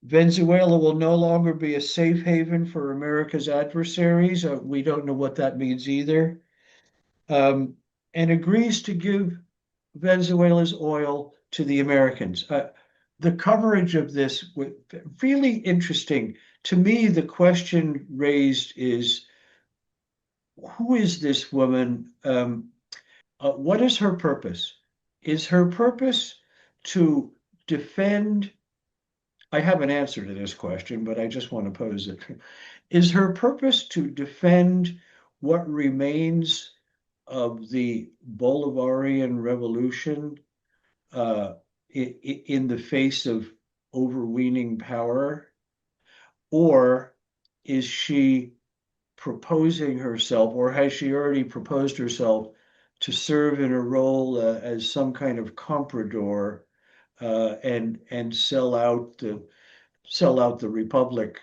Venezuela will no longer be a safe haven for America's adversaries. We don't know what that means either. And agrees to give Venezuela's oil to the Americans. The coverage of this was really interesting. To me, the question raised is, who is this woman? What is her purpose? Is her purpose to defend? I have an answer to this question, but I just want to pose it. Is her purpose to defend what remains of the Bolivarian Revolution in the face of overweening power? Or is she proposing herself, or has she already proposed herself to serve in a role as some kind of comprador and sell out the republic?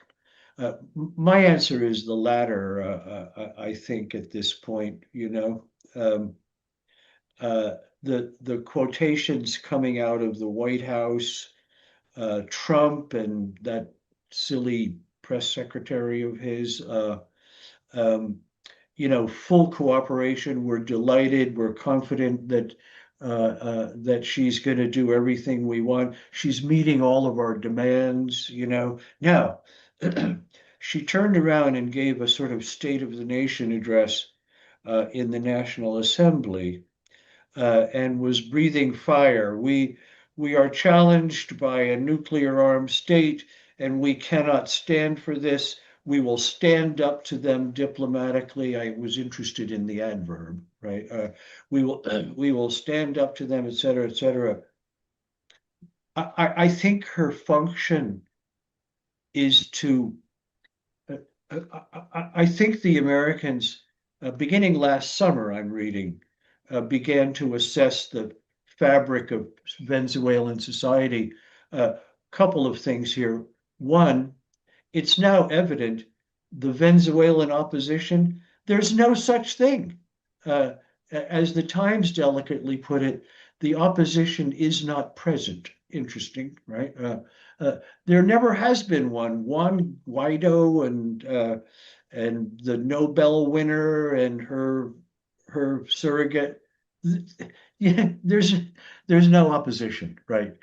My answer is the latter. I think at this point, the quotations coming out of the White House, Trump and that silly press secretary of his, full cooperation. We're delighted. We're confident that she's going to do everything we want. She's meeting all of our demands. Now, she turned around and gave a sort of State of the Nation address in the National Assembly and was breathing fire. We are challenged by a nuclear armed state, and we cannot stand for this. We will stand up to them diplomatically. I was interested in the adverb, right? We will stand up to them, et cetera, et cetera. I think her function is to. I think the Americans, beginning last summer, I'm reading, began to assess the fabric of Venezuelan society couple of things here. One, it's now evident the Venezuelan opposition, there's no such thing. As the Times delicately put it, the opposition is not present. Interesting, right? There never has been one. Juan Guaido and the Nobel winner and her surrogate. Yeah, there's no opposition, right?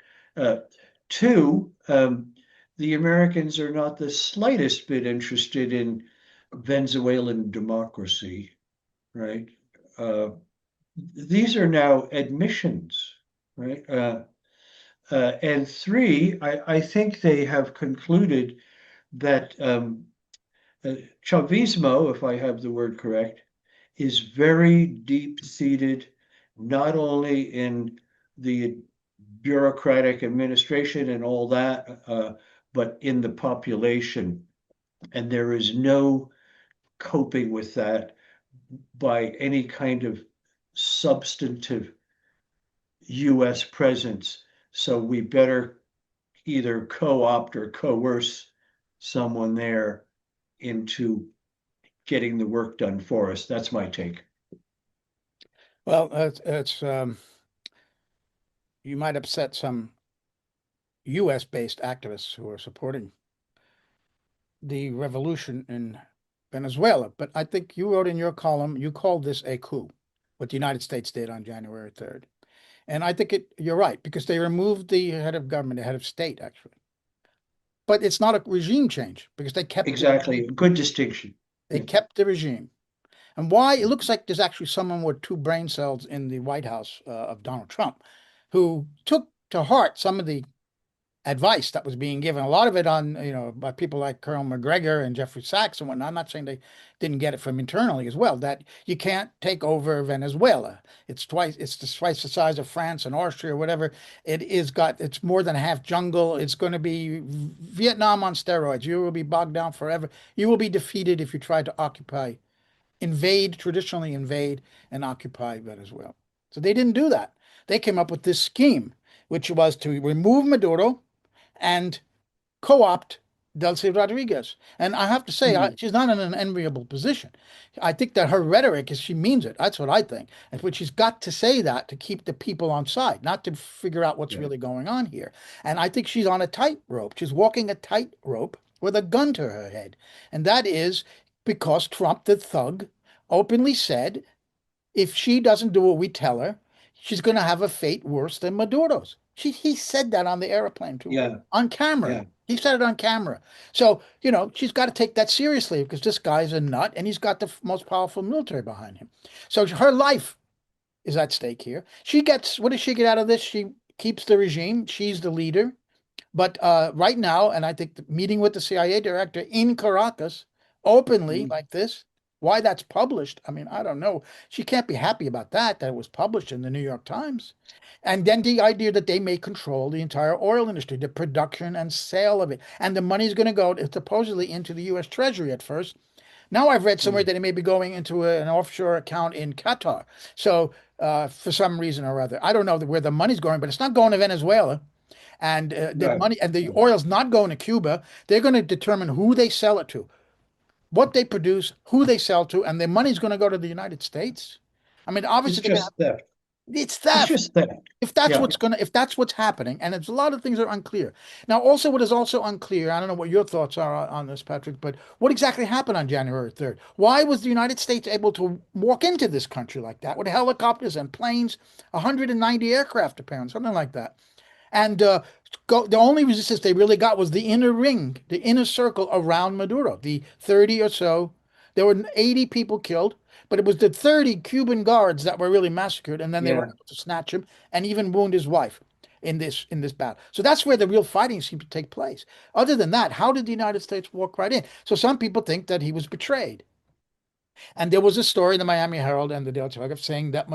Two, the Americans are not the slightest bit interested in Venezuelan democracy, right? These are now admissions, right? And three, I think they have concluded that Chavismo, if I have the word correct, is very deep-seated, not only in the bureaucratic administration and all that, but in the population. And there is no coping with that by any kind of substantive US presence. So we better either co-opt or coerce someone there into getting the work done for us. That's my take. Well, it's you might upset some US-based activists who are supporting the revolution in Venezuela, but I think you wrote in your column, you called this a coup, what the United States did on January 3rd. And I think you're right, because they removed the head of government, the head of state, actually. But it's not a regime change because they kept Exactly. Good distinction. they kept the regime. And why? It looks like there's actually someone with two brain cells in the White House of Donald Trump who took to heart some of the advice that was being given, a lot of it on, by people like Colonel McGregor and Jeffrey Sachs and whatnot. I'm not saying they didn't get it from internally as well, that you can't take over Venezuela. It's twice the size of France and Austria or whatever. It's more than half jungle. It's going to be Vietnam on steroids. You will be bogged down forever. You will be defeated if you try to traditionally invade and occupy Venezuela. So they didn't do that. They came up with this scheme, which was to remove Maduro and co-opt Delcy Rodriguez. And I have to say, she's not in an enviable position. I think that her rhetoric is she means it. That's what I think. But she's got to say that to keep the people on side, not to figure out what's really going on here. And I think she's on a tightrope. She's walking a tightrope with a gun to her head. And that is because Trump, the thug, openly said, if she doesn't do what we tell her, she's going to have a fate worse than Maduro's. He said that on the airplane too, on camera. Yeah. He said it on camera. So, she's got to take that seriously because this guy's a nut and he's got the most powerful military behind him. So her life is at stake here. What does she get out of this? She keeps the regime. She's the leader. But right now, and I think the meeting with the CIA director in Caracas openly like this, why that's published, I mean, I don't know. She can't be happy about that it was published in the New York Times. And then the idea that they may control the entire oil industry, the production and sale of it. And the money's going to go supposedly into the U.S. Treasury at first. Now I've read somewhere that it may be going into an offshore account in Qatar. So for some reason or other, I don't know where the money's going, but it's not going to Venezuela. And the money and the oil's not going to Cuba. They're going to determine who they sell it to, what they produce, who they sell to, and the money's going to go to the United States. I mean, obviously, it's just theft. It's theft. It's just theft. If that's what's happening, and it's a lot of things are unclear. Now, also, what is also unclear, I don't know what your thoughts are on this, Patrick, but what exactly happened on January 3rd? Why was the United States able to walk into this country like that with helicopters and planes, 190 aircraft, apparently, something like that? And the only resistance they really got was the inner ring, the inner circle around Maduro, the 30 or so. There were 80 people killed, but it was the 30 Cuban guards that were really massacred, and then they were able to snatch him and even wound his wife in this battle. So that's where the real fighting seemed to take place. Other than that, how did the United States walk right in? So some people think that he was betrayed. And there was a story in the Miami Herald and the Daily Telegraph saying that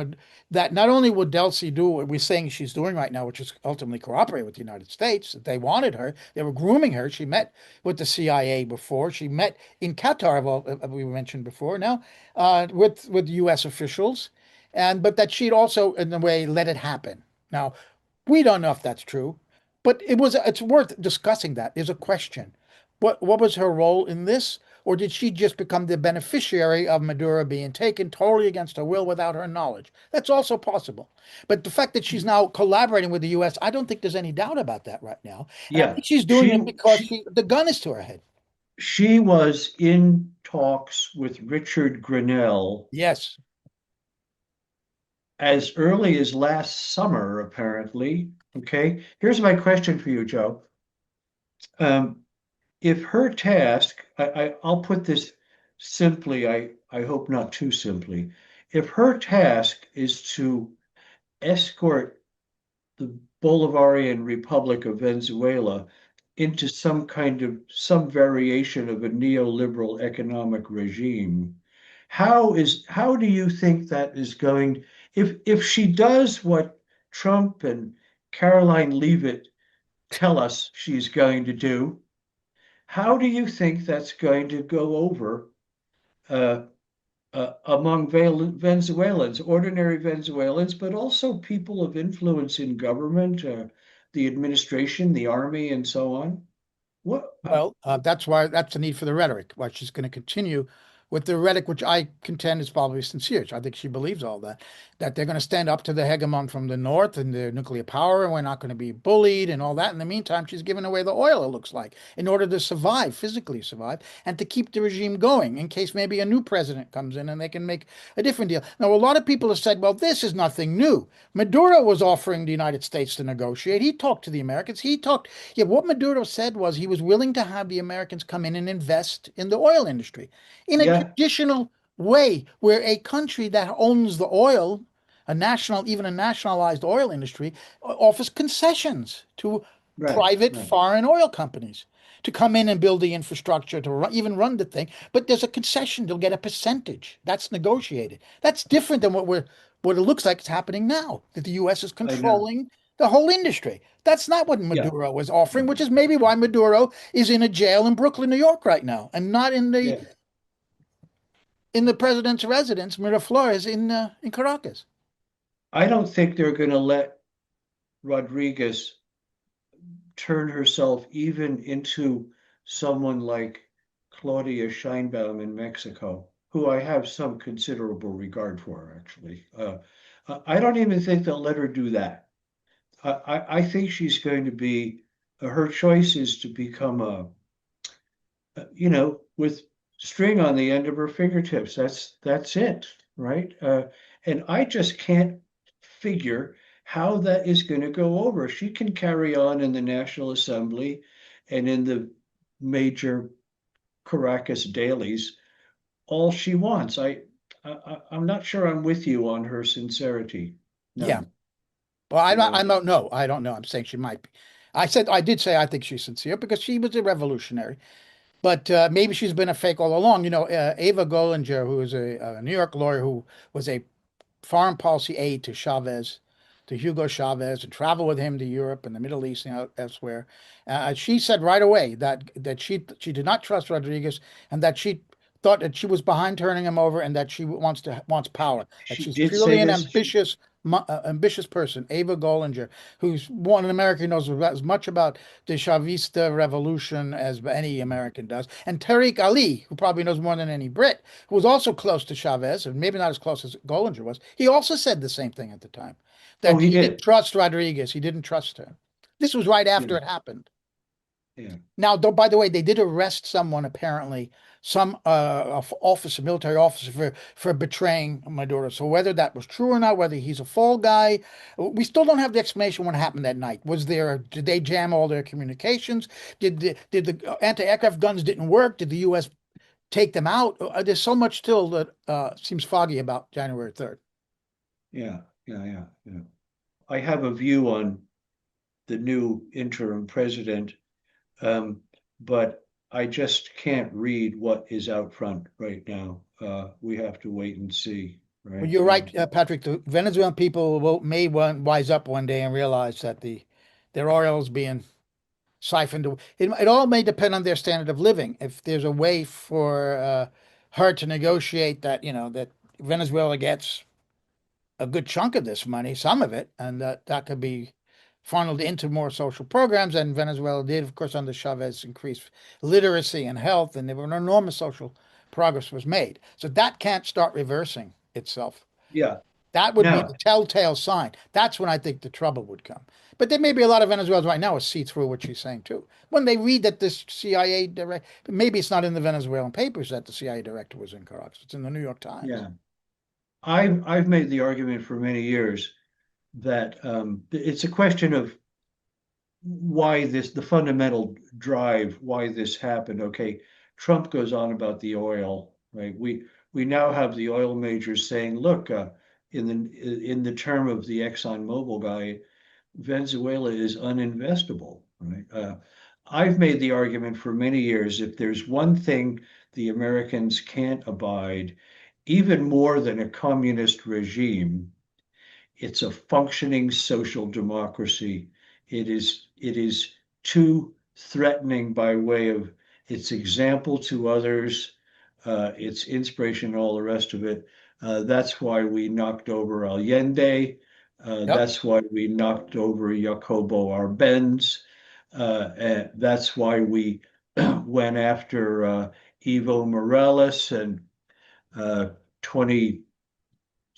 not only would Delcy do what we're saying she's doing right now, which is ultimately cooperate with the United States, that they wanted her, they were grooming her. She met with the CIA before. She met in Qatar, we mentioned before now, with U.S. officials, but that she'd also, in a way, let it happen. Now, we don't know if that's true, But it's worth discussing that. Is a question. What was her role in this? Or did she just become the beneficiary of Maduro being taken totally against her will without her knowledge? That's also possible. But the fact that she's now collaborating with the US, I don't think there's any doubt about that right now. And I Yeah, think she's doing she it because she the gun is to her head. she was in talks with Richard Grenell Yes. as early as last summer, apparently. Okay, here's my question for you, Joe. Um, if her task, I'll put this simply, I hope not too simply. If her task is to escort the Bolivarian Republic of Venezuela into some variation of a neoliberal economic regime, how do you think that is going, if she does what Trump and Caroline Leavitt tell us she's going to do, how do you think that's going to go over uh, among Venezuelans, ordinary Venezuelans, but also people of influence in government, the administration, the army, and so on? What? Well, that's the need for the rhetoric. Why she's going to continue with the rhetoric, which I contend is probably sincere. I think she believes all that they're going to stand up to the hegemon from the north and their nuclear power, and we're not going to be bullied and all that. In the meantime, she's giving away the oil, it looks like, in order to survive, physically survive, and to keep the regime going in case maybe a new president comes in and they can make a different deal. Now, a lot of people have said, well, this is nothing new. Maduro was offering the United States to negotiate. He talked to the Americans. Yeah, what Maduro said was he was willing to have the Americans come in and invest in the oil industry in a Yeah, traditional way where a country that owns the oil, even a nationalized oil industry, offers concessions to right, private right. foreign oil companies to come in and build the infrastructure to even run the thing. But there's a concession, they'll get a percentage. That's negotiated. That's different than what it looks like is happening now, that the US is I know. controlling the whole industry. That's not what Yeah, Maduro was offering, which is maybe why Maduro is in a jail in Brooklyn, New York right now, and not yeah. in the president's residence, Miraflores in Caracas. I don't think they're going to let Rodriguez turn herself even into someone like Claudia Scheinbaum in Mexico, who I have some considerable regard for, actually. I don't even think they'll let her do that. I think she's going to be, her choice is to become with string on the end of her fingertips. That's it, right? And I just can't figure how that is going to go over. She can carry on in the National Assembly and in the major Caracas dailies all she wants. I'm not sure I'm with you on her sincerity. Yeah. No. Well, I Uh, don't know. I don't know. I'm saying she might be. I did say I think she's sincere because she was a revolutionary. But maybe she's been a fake all along. Ava Gollinger, who is a New York lawyer who was a foreign policy aide to Chavez, to Hugo Chavez, and traveled with him to Europe and the Middle East and elsewhere. She said right away that she did not trust Rodriguez and that she thought that she was behind turning him over and that she wants power. That she she's did say purely an this. ambitious person, Ava Gollinger, who's one in America who knows as much about the Chavista revolution as any American does, and Tariq Ali, who probably knows more than any Brit, who was also close to Chavez, and maybe not as close as Gollinger was. He also said the same thing at the time, Oh, that he he didn't did. trust Rodriguez. He didn't trust her. This was right Yeah, after it happened. yeah. Now, though, by the way, they did arrest someone apparently, some officer, military officer, for betraying Maduro. So whether that was true or not, whether he's a fall guy, we still don't have the explanation what happened that night. Did they jam all their communications? Did the anti-aircraft guns didn't work? Did the U.S. take them out? There's so much still that seems foggy about January 3rd. Yeah, yeah. I have a view on the new interim president, um, but I just can't read what is out front right now. We have to wait and see, Well, right? you're right, Patrick. The Venezuelan people may wise up one day and realize that their oil is being siphoned away. It all may depend on their standard of living. If there's a way for her to negotiate that, that Venezuela gets a good chunk of this money, some of it, and that could be funneled into more social programs, and Venezuela did, of course, under Chavez, increase literacy and health, and there were an enormous social progress was made. So that can't start reversing itself. Yeah. That would be the Now, telltale sign. That's when I think the trouble would come. But there may be a lot of Venezuelans right now who see through what she's saying too. When they read that this CIA director, maybe it's not in the Venezuelan papers that the CIA director was incorrupt. It's in the New York Times. yeah, I've made the argument for many years that it's a question of why the fundamental drive, why this happened. Okay, Trump goes on about the oil, right? We now have the oil majors saying, look, in the term of the ExxonMobil guy, Venezuela is uninvestable, right? I've made the argument for many years, if there's one thing the Americans can't abide, even more than a communist regime, it's a functioning social democracy. It is too threatening by way of its example to others, its inspiration, and all the rest of it. That's why we knocked over Allende. Yep. That's why we knocked over Jacobo Arbenz. That's why we went after Evo Morales and 20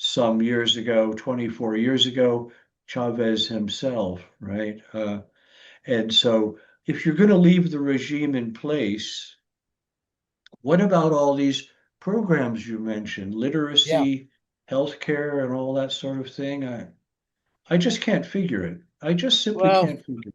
some years ago, 24 years ago, Chavez himself, right? And so if you're going to leave the regime in place, what about all these programs you mentioned, Yeah. literacy, healthcare, and all that sort of thing? I just can't figure it. I just simply Well, can't figure it.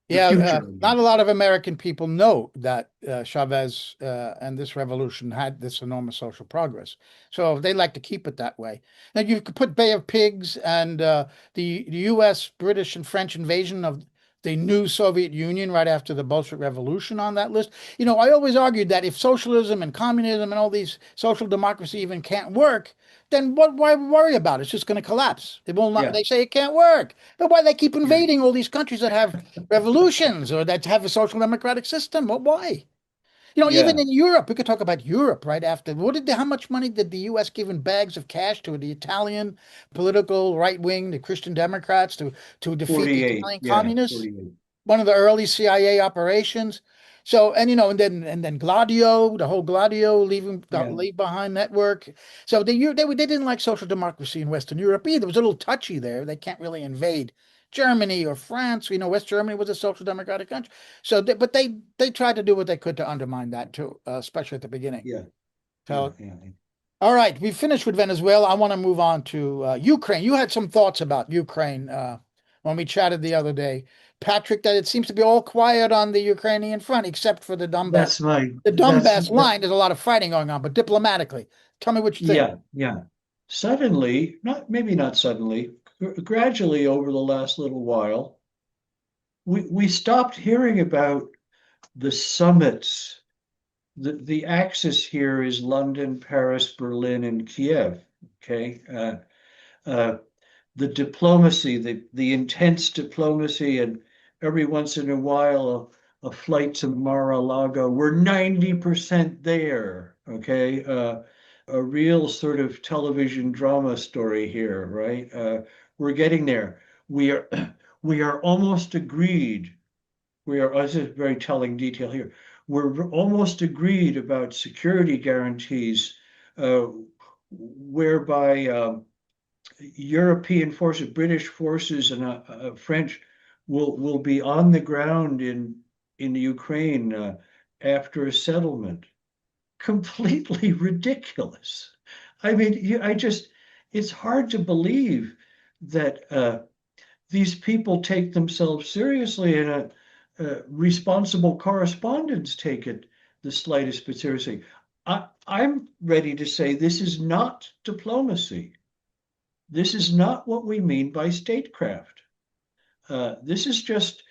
The yeah, future. not a lot of American people know that Chavez and this revolution had this enormous social progress. So they like to keep it that way. Now you could put Bay of Pigs and the U.S., British, and French invasion of the new Soviet Union right after the Bolshevik Revolution on that list. You know, I always argued that if socialism and communism and all these social democracy even can't work, then why worry about it? It's just going to collapse. It will not. Yeah, They say it can't work. But why they keep yeah, invading all these countries that have revolutions or that have a social democratic system? Well, why? You know, even yeah. in Europe, we could talk about Europe right after. How much money did the U.S. give in bags of cash to the Italian political right wing, the Christian Democrats, to defeat the 48. Italian Yeah, communists? 48. One of the early CIA operations. So, and you know, and then Gladio, the whole Gladio Yeah, leave behind network. So they didn't like social democracy in Western Europe either. It was a little touchy there. They can't really invade Germany or France. You know, West Germany was a social democratic country. So, but they tried to do what they could to undermine that too, especially at the beginning. yeah, yeah, So, yeah. all right, we finished with Venezuela. I want to move on to Ukraine. You had some thoughts about Ukraine when we chatted the other day, Patrick. That it seems to be all quiet on the Ukrainian front, except for the Donbass. That's my The that's Donbass that. line. There's a lot of fighting going on, but diplomatically, tell me what you think. Yeah, yeah. Suddenly, not maybe not suddenly, gradually over the last little while, we stopped hearing about the summits. The axis here is London, Paris, Berlin, and Kiev. Okay. Uh, the diplomacy, the intense diplomacy, and every once in a while a flight to Mar-a-Lago. We're 90% there. Okay. A real sort of television drama story here, right? We're getting there. We are we are almost agreed. This is very telling detail here. We're almost agreed about security guarantees, uh, whereby European forces, British forces, and French will be on the ground in Ukraine after a settlement. Completely ridiculous. I mean, it's hard to believe that these people take themselves seriously, and responsible correspondents take it the slightest bit seriously. I'm ready to say this is not diplomacy. This is not what we mean by statecraft. This is just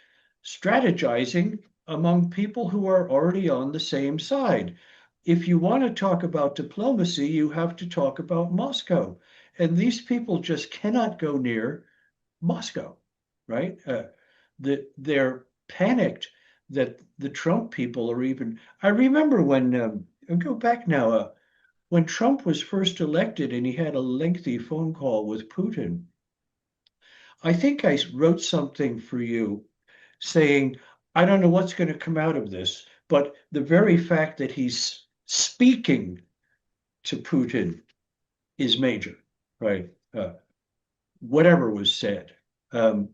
strategizing among people who are already on the same side. If you want to talk about diplomacy, you have to talk about Moscow. And these people just cannot go near Moscow, right? They're panicked that the Trump people are even. I remember when, I'll go back now, when Trump was first elected and he had a lengthy phone call with Putin. I think I wrote something for you saying, I don't know what's going to come out of this, but the very fact that he's speaking to Putin is major, right? Whatever was said. Um,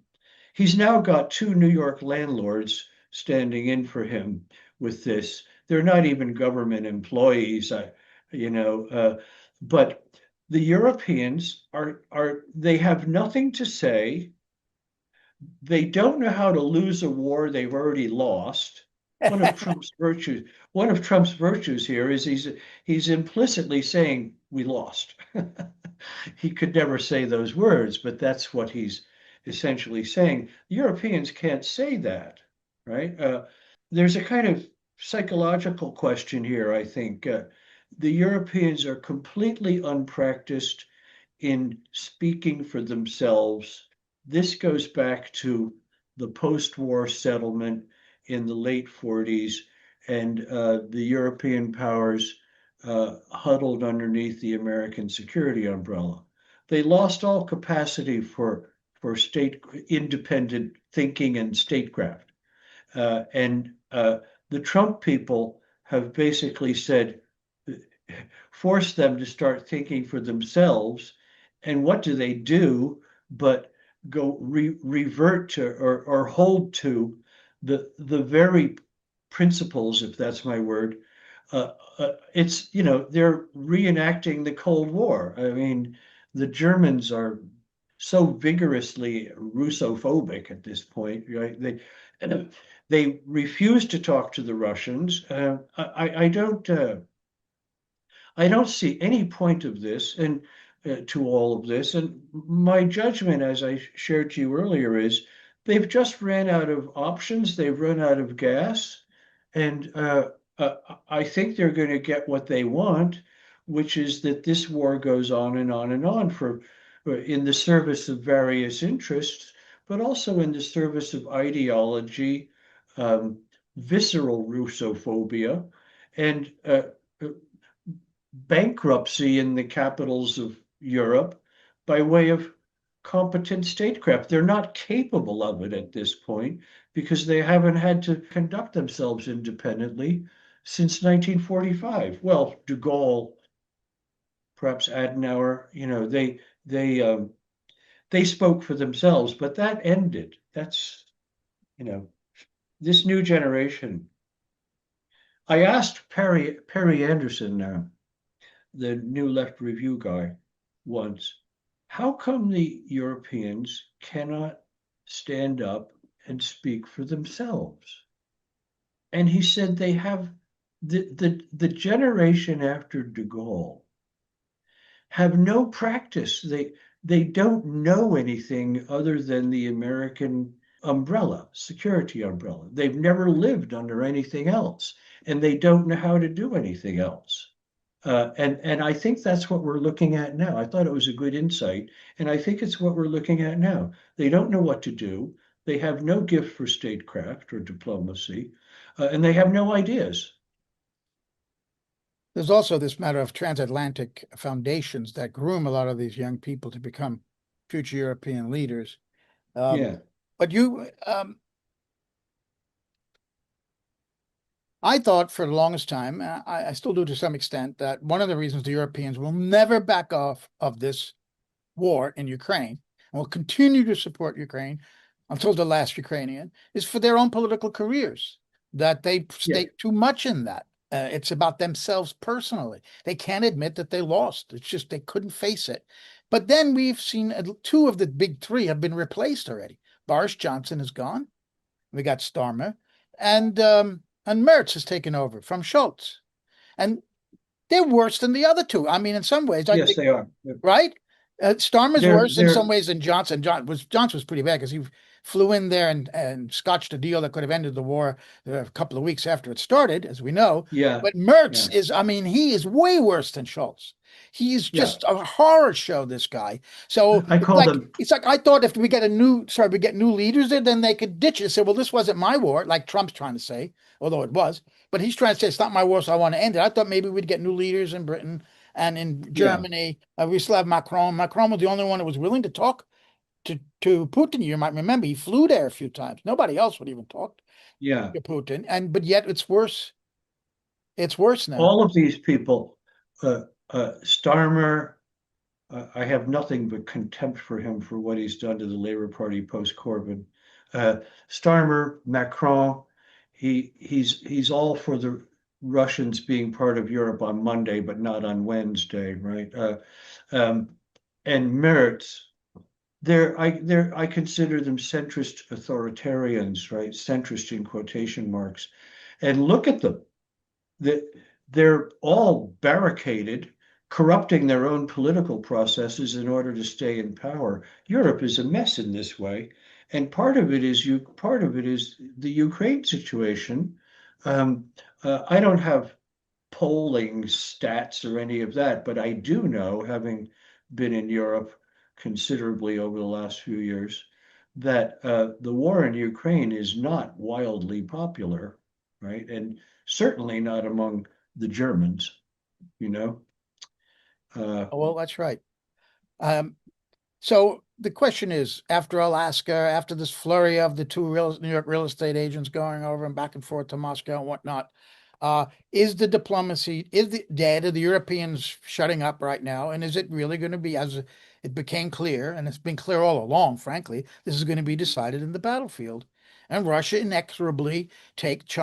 he's now got two New York landlords standing in for him with this. They're not even government employees, but the Europeans are they have nothing to say. They don't know how to lose a war they've already lost. One of Trump's virtues, one of Trump's virtues here is he's implicitly saying we lost. He could never say those words, but that's what he's essentially saying. Europeans can't say that, right? There's a kind of psychological question here, I think. The Europeans are completely unpracticed in speaking for themselves. This goes back to the post-war settlement in the late 40s and the European powers huddled underneath the American security umbrella. They lost all capacity for state independent thinking and statecraft. And the Trump people have basically said, force them to start thinking for themselves. And what do but go revert to or hold to the very principles, if that's my word. It's, they're reenacting the Cold War. I mean, the Germans are so vigorously Russophobic at this point, right? They refuse to talk to the Russians. I don't see any point of this and to all of this. And my judgment, as I shared to you earlier, is they've just ran out of options. They've run out of gas. And I think they're going to get what they want, which is that this war goes on and on and on for in the service of various interests, but also in the service of ideology, visceral Russophobia, and bankruptcy in the capitals of Europe by way of competent statecraft. They're not capable of it at this point because they haven't had to conduct themselves independently since 1945. Well, de Gaulle, perhaps Adenauer, they spoke for themselves, but that ended. That's, this new generation. I asked Perry Anderson now, the New Left Review guy, once, how come the Europeans cannot stand up and speak for themselves? And he said they have the generation after de Gaulle have no practice. They don't know anything other than the American umbrella, security umbrella. They've never lived under anything else, and they don't know how to do anything else. And I think that's what we're looking at now. I thought it was a good insight, and I think it's what we're looking at now. They don't know what to do. They have no gift for statecraft or diplomacy, and they have no ideas. There's also this matter of transatlantic foundations that groom a lot of these young people to become future European leaders. Yeah. But I thought for the longest time, I still do to some extent, that one of the reasons the Europeans will never back off of this war in Ukraine and will continue to support Ukraine until the last Ukrainian is for their own political careers, that they stake too much in that. It's about themselves personally. They can't admit that they lost. It's just they couldn't face it. But then we've seen two of the big three have been replaced already. Boris Johnson is gone. We got Starmer, and Merz has taken over from Schultz. And they're worse than the other two. I mean, in some ways, I think they are. right. Starmer's worse in some ways than Johnson. Johnson was pretty bad because he flew in there and scotched a deal that could have ended the war a couple of weeks after it started, as we know. Yeah. But Merz is, I mean, he is way worse than Schultz. He's just a horror show, this guy. So it's like I thought if we get new leaders there, then they could ditch it and say, well, this wasn't my war, like Trump's trying to say, although it was. But he's trying to say it's not my war, so I want to end it. I thought maybe we'd get new leaders in Britain and in Germany. We still have Macron. Macron was the only one that was willing to talk to to Putin. You might remember he flew there a few times. Nobody else would even talk Yeah. to Putin, but yet it's worse. It's worse now. All of these people, Starmer, I have nothing but contempt for him for what he's done to the Labour Party post-Corbyn. Starmer, Macron, he's all for the Russians being part of Europe on Monday, but not on Wednesday, right? And Merz, I consider them centrist authoritarians, right? Centrist in quotation marks. And look at them. They're all barricaded, corrupting their own political processes in order to stay in power. Europe is a mess in this way, and part of it is the Ukraine situation. I don't have polling stats or any of that, but I do know, having been in Europe considerably over the last few years, that the war in Ukraine is not wildly popular, right? And certainly not among the Germans, you know. Well, that's right. So the question is, after Alaska, after this flurry of the New York real estate agents going over and back and forth to Moscow and whatnot, is the diplomacy, is the dead? Are the Europeans shutting up right now? And is it really going to be, as it became clear, and it's been clear all along, frankly, this is going to be decided in the battlefield. And Russia inexorably takes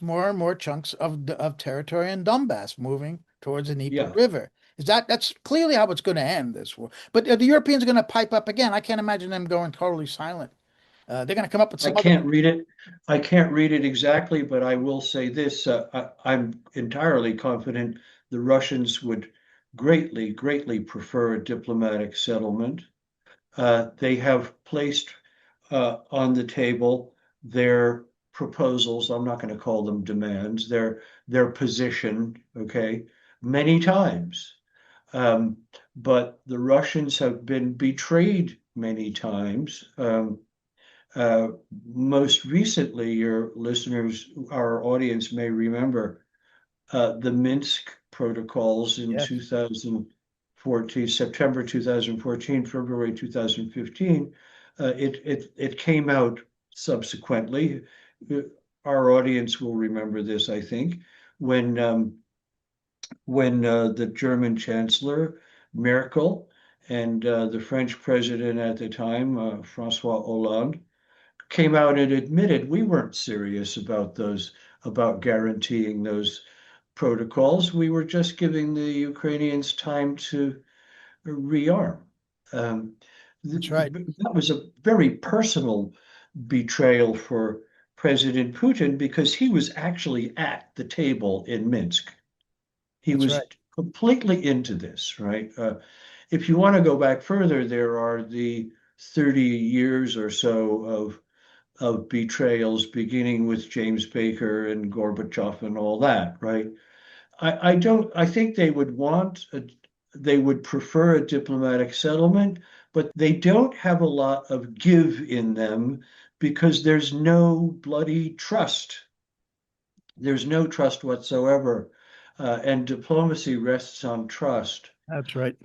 more and more chunks of territory in Donbass, moving towards the Dnieper River. That's clearly how it's going to end this war. But are the Europeans going to pipe up again? I can't imagine them going totally silent. They're going to come up with some I can't read it. I can't read it exactly, but I will say this. I'm entirely confident the Russians would greatly, greatly prefer a diplomatic settlement. They have placed on the table their proposals. I'm not going to call them demands. Their position, okay, many times. But the Russians have been betrayed many times. Most recently, your listeners, our audience may remember the Minsk protocols in 2014, September 2014, February 2015. It came out subsequently. Our audience will remember this, I think, when the German Chancellor Merkel and the French president at the time, Francois Hollande, came out and admitted we weren't serious about guaranteeing those protocols. We were just giving the Ukrainians time to rearm. That's right. That was a very personal betrayal for President Putin because he was actually at the table in Minsk. He was completely into this, right? If you want to go back further, there are the 30 years or so of betrayals, beginning with James Baker and Gorbachev and all that, right? I think they would prefer a diplomatic settlement, but they don't have a lot of give in them because there's no bloody trust. There's no trust whatsoever. And diplomacy rests on trust. That's right.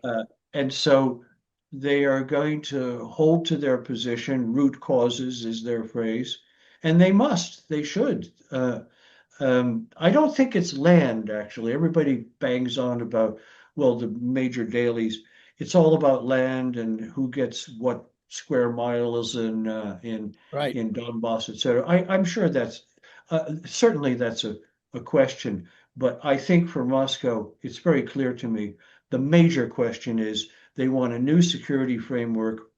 And so they are going to hold to their position. Root causes is their phrase, and they should. I don't think it's land, actually. Everybody bangs on about, well, the major dailies. It's all about land and who gets what square miles in Donbass, et cetera. I'm sure that's certainly that's a question. But I think for Moscow, it's very clear to me, the major question is they want a new security framework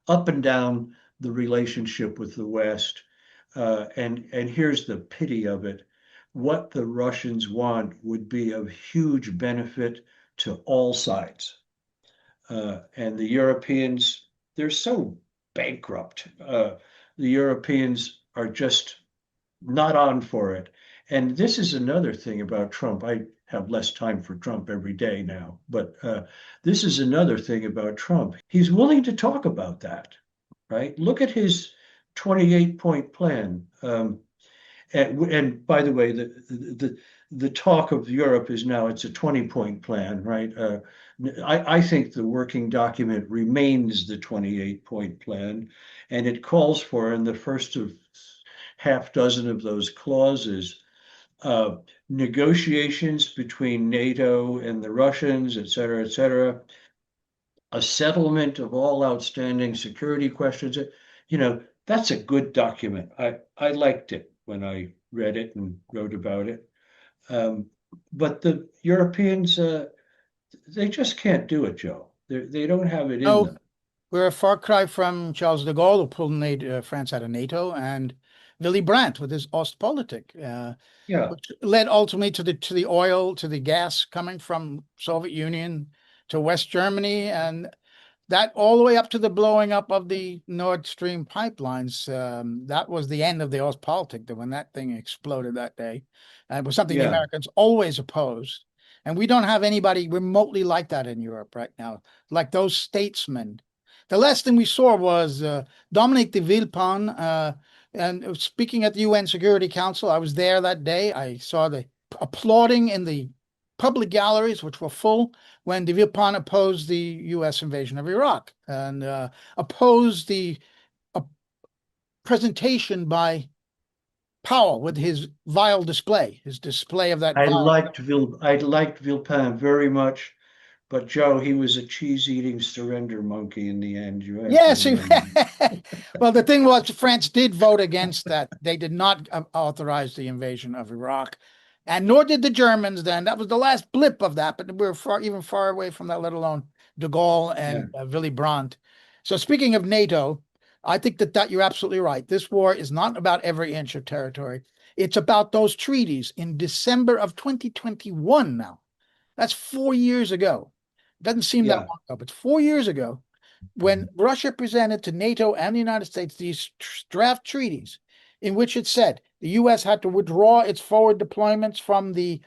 up and down the relationship with the West. And here's the pity of it. What the Russians want would be of huge benefit to all sides. And the Europeans, they're so bankrupt. The Europeans are just not on for it. And this is another thing about Trump. I have less time for Trump every day now, but this is another thing about Trump. He's willing to talk about that, right? Look at his 28-point plan. And by the way, the talk of Europe is now it's a 20-point plan, right? I think the working document remains the 28-point plan, and it calls for in the first of half dozen of those clauses, negotiations between NATO and the Russians, et cetera, a settlement of all outstanding security questions. That's a good document. I liked it when I read it and wrote about it. But the Europeans, they just can't do it, Joe. They don't have it in No, them. we're a far cry from Charles de Gaulle, who pulled France out of NATO, and Willy Brandt with his Ostpolitik, Yeah, which led ultimately to the oil, to the gas coming from Soviet Union to West Germany, and that all the way up to the blowing up of the Nord Stream pipelines. That was the end of the Ostpolitik, when that thing exploded that day. And it was something the yeah, Americans always opposed. And we don't have anybody remotely like that in Europe right now, like those statesmen. The last thing we saw was Dominique de Villepin. And speaking at the UN Security Council, I was there that day. I saw the applauding in the public galleries, which were full, when de Villepin opposed the U.S. invasion of Iraq and opposed the presentation by Powell with his vile display, his display of that vile. I liked Villepin very much, but Joe, he was a cheese-eating surrender monkey in the end. You have to Yes. remember. Well, the thing was, France did vote against that. They did not authorize the invasion of Iraq, and nor did the Germans then. That was the last blip of that, but we were even far away from that, let alone de Gaulle Yeah, and Willy Brandt. So speaking of NATO, I think that you're absolutely right. This war is not about every inch of territory. It's about those treaties in December of 2021 now. That's 4 years ago. It doesn't seem that yeah. long ago, but 4 years ago, when Russia presented to NATO and the United States these draft treaties in which it said the U.S. had to withdraw its forward deployments from the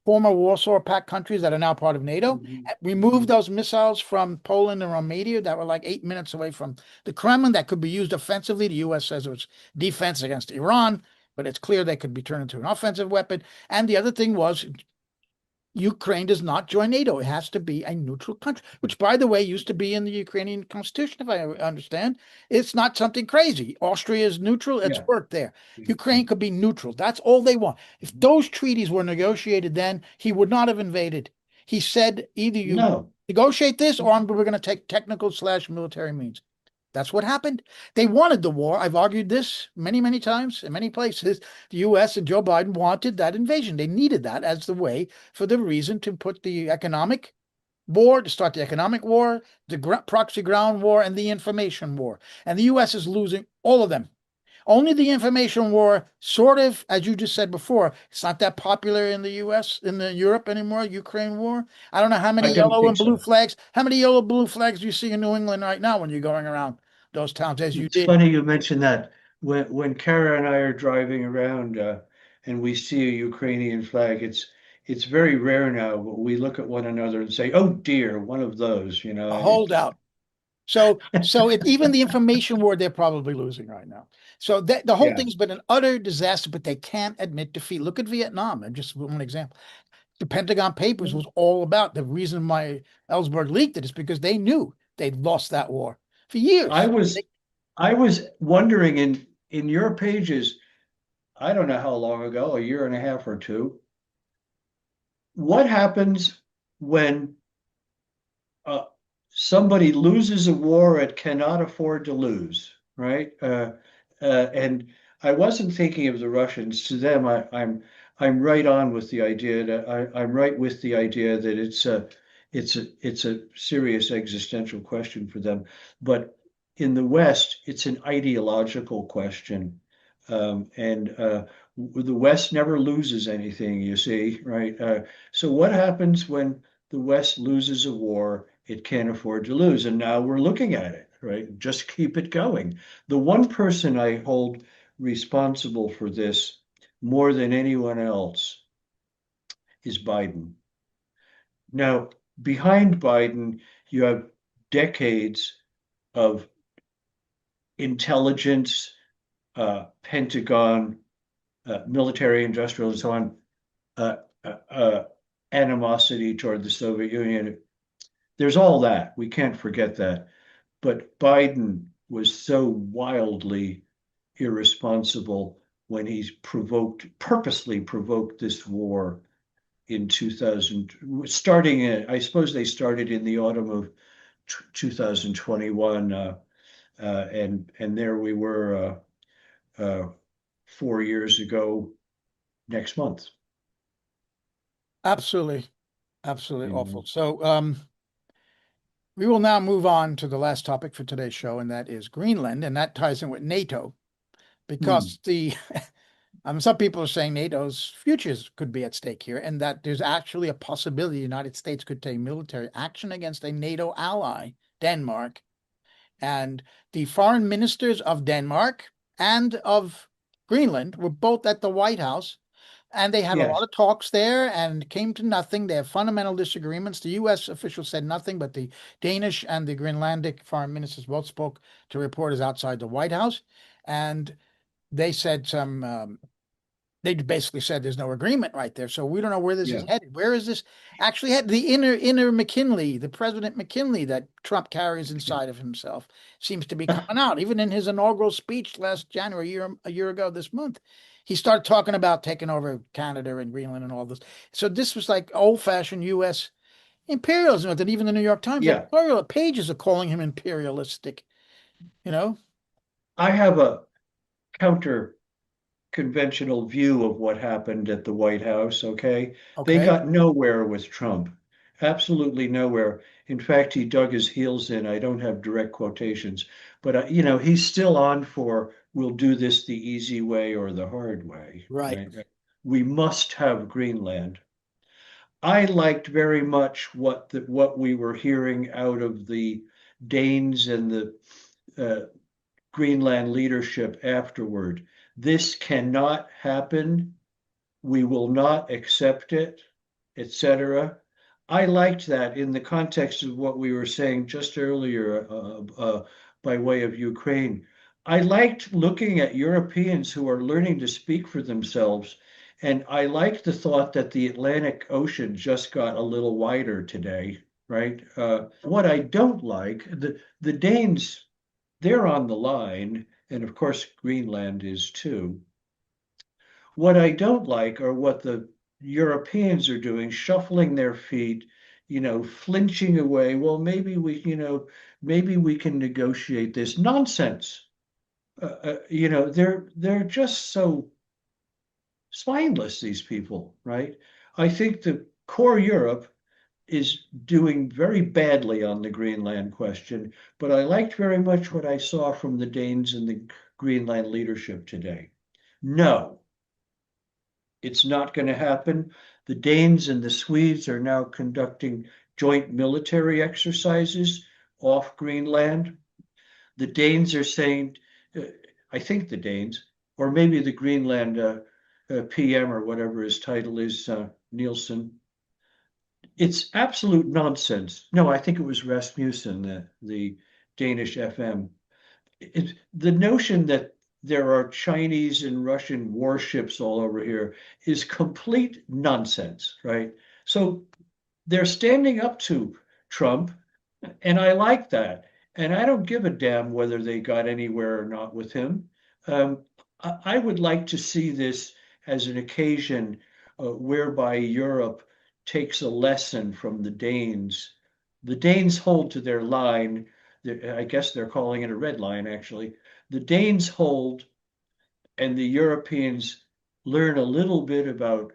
former Warsaw Pact countries that are now part of NATO, remove those missiles from Poland and Romania that were like 8 minutes away from the Kremlin that could be used offensively. The U.S. says it was defense against Iran, but it's clear they could be turned into an offensive weapon. And the other thing was Ukraine does not join NATO. It has to be a neutral country, which, by the way, used to be in the Ukrainian constitution, if I understand. It's not something crazy. Austria is neutral. It's Yeah. worked there. Ukraine could be neutral. That's all they want. If those treaties were negotiated then, he would not have invaded. He said, either you No, negotiate this or we're going to take technical/military means. That's what happened. They wanted the war. I've argued this many, many times in many places. The U.S. and Joe Biden wanted that invasion. They needed that as the way, for the reason to put the economic war, to start the economic war, the proxy ground war, and the information war. And the U.S. is losing all of them. Only the information war, sort of, as you just said before, it's not that popular in the U.S., in the Europe anymore, Ukraine war. I don't know how many I don't yellow think and blue so. flags, how many yellow blue flags do you see in New England right now when you're going around those towns, as you It's did? funny you mentioned that. When Kara and I are driving around and we see a Ukrainian flag, it's very rare now, but we look at one another and say, "Oh dear, one of those," you know. A And it's holdout. So even the information war, they're probably losing right now. So the whole yeah. thing's been an utter disaster, but they can't admit defeat. Look at Vietnam, and just one example. The Pentagon Papers was all about the reason why Ellsberg leaked it is because they knew they'd lost that war for I years. was I was wondering in your pages, I don't know how long ago, a year and a half or two, what happens when uh, somebody loses a war it cannot afford to lose, right? And I wasn't thinking of the Russians. To them, I'm right on with the idea that I'm right with the idea that it's a serious existential question for them. But in the West, it's an ideological question, and the West never loses anything. You see, right? So what happens when the West loses a war it can't afford to lose? And now we're looking at it, right? Just keep it going. The one person I hold responsible for this more than anyone else is Biden. Now, behind Biden, you have decades of intelligence, Pentagon, military industrial, and so on, animosity toward the Soviet Union. there's all that. We can't forget that. But Biden was so wildly irresponsible when he purposely provoked this war in 2000, I suppose they started in the autumn of 2021, and there we were 4 years ago next month. Absolutely, absolutely awful. Mhm. So, we will now move on to the last topic for today's show, and that is Greenland, and that ties in with NATO Hmm. because some people are saying NATO's futures could be at stake here, and that there's actually a possibility the United States could take military action against a NATO ally, Denmark. And the foreign ministers of Denmark and of Greenland were both at the White House, and they had a lot Yes. of talks there and came to nothing. They have fundamental disagreements. The U.S. officials said nothing, but the Danish and the Greenlandic foreign ministers both spoke to reporters outside the White House, and they said they basically said there's no agreement right there. So we don't know where this is Yeah. headed. Where is this actually headed? The inner McKinley, the President McKinley that Trump carries inside of himself seems to be coming out. Even in his inaugural speech last January, a year ago this month, he started talking about taking over Canada and Greenland and all this. So this was like old-fashioned U.S. imperialism. And even the New York Times Yeah. editorial pages are calling him imperialistic, you know? I have a counter conventional view of what happened at the White House, okay? They Okay. got nowhere with Trump, absolutely nowhere. In fact, he dug his heels in. I don't have direct quotations, but he's still on for we'll do this the easy way or the hard way, Right. right? We must have Greenland. I liked very much what we were hearing out of the Danes and the uh, Greenland leadership afterward. This cannot happen. We will not accept it, etc. I liked that in the context of what we were saying just earlier by way of Ukraine. I liked looking at Europeans who are learning to speak for themselves. And I liked the thought that the Atlantic Ocean just got a little wider today, right? What I don't like, the Danes, they're on the line, and of course Greenland is too. What I don't like are what the Europeans are doing, shuffling their feet, flinching away. Well, maybe we can negotiate this nonsense. They're just so spineless, these people, right? I think the core Europe is doing very badly on the Greenland question, but I liked very much what I saw from the Danes and the Greenland leadership today. No, it's not going to happen. The Danes and the Swedes are now conducting joint military exercises off Greenland. The Danes are saying, I think the Danes, or maybe the Greenland PM or whatever his title is, Nielsen. It's absolute nonsense. No, I think it was Rasmussen, the Danish FM. The notion that there are Chinese and Russian warships all over here is complete nonsense, right? So they're standing up to Trump, and I like that. And I don't give a damn whether they got anywhere or not with him. Um, I would like to see this as an occasion whereby Europe takes a lesson from the Danes. The Danes hold to their line. I guess they're calling it a red line, actually. The Danes hold, and the Europeans learn a little bit about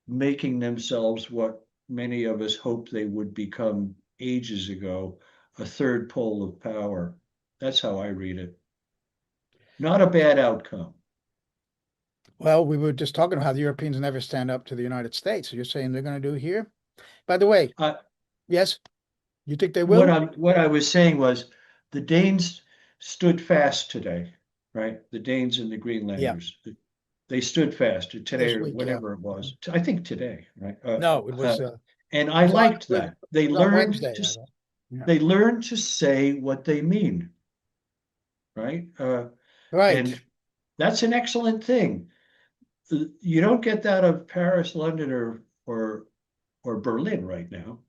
making themselves what many of us hoped they would become ages ago, a third pole of power. That's how I read it. Not a bad outcome. Well, we were just talking about how the Europeans never stand up to the United States. So you're saying they're going to do here? By the way, Uh, yes, you think they what will? I was saying was the Danes stood fast today, right? The Danes and the Yeah, Greenlanders. They stood fast today this or week, yeah. whenever it was. I think today, right? No, And it I was on liked that. it was on Wednesday, I thought. Yeah. They learned to say what they mean, right? Right. And that's an excellent thing. You don't get that of Paris, London, or Berlin right now.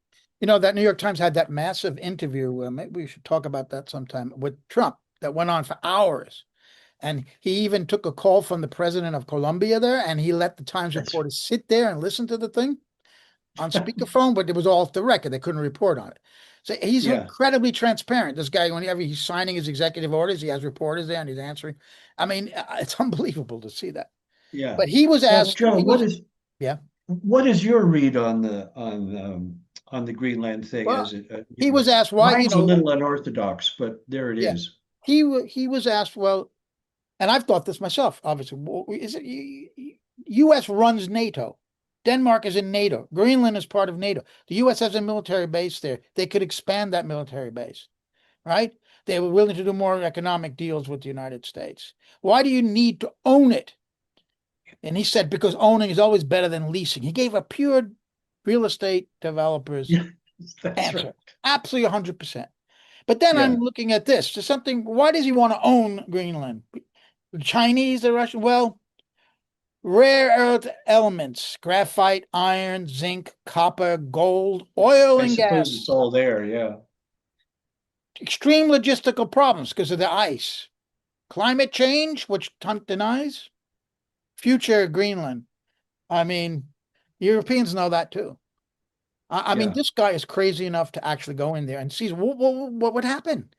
You know, that New York Times had that massive interview. Maybe we should talk about that sometime with Trump that went on for hours. And he even took a call from the president of Colombia there, and he let the Times That's reporters sit there and listen to the thing on speakerphone, but it was all off the record. They couldn't report on it. So he's yeah, incredibly transparent. This guy, whenever he's signing his executive orders, he has reporters there and he's answering. I mean, it's unbelievable to see that. yeah. But he was Now, asked, Joe, yeah. what is your read on the Greenland thing? Well, As it, he was asked why, mine's a little unorthodox, but there it yeah, is. he was asked, well, and I've thought this myself, obviously, is it U.S. runs NATO? Denmark is in NATO. Greenland is part of NATO. The U.S. has a military base there. They could expand that military base, right? They were willing to do more economic deals with the United States. Why do you need to own it? And he said, because owning is always better than leasing. He gave a pure real estate developer's Yeah, that's answer. right. Absolutely 100%. But then Yeah. I'm looking at this. There's something, why does he want to own Greenland? The Chinese, the Russian, well, rare earth elements, graphite, iron, zinc, copper, gold, oil, I and suppose it's gas. all there. Yeah. Extreme logistical problems because of the ice. Climate change, which Trump denies. Future Greenland. I mean, Europeans know that too. I mean, Yeah. this guy is crazy enough to actually go in there and see what would happen.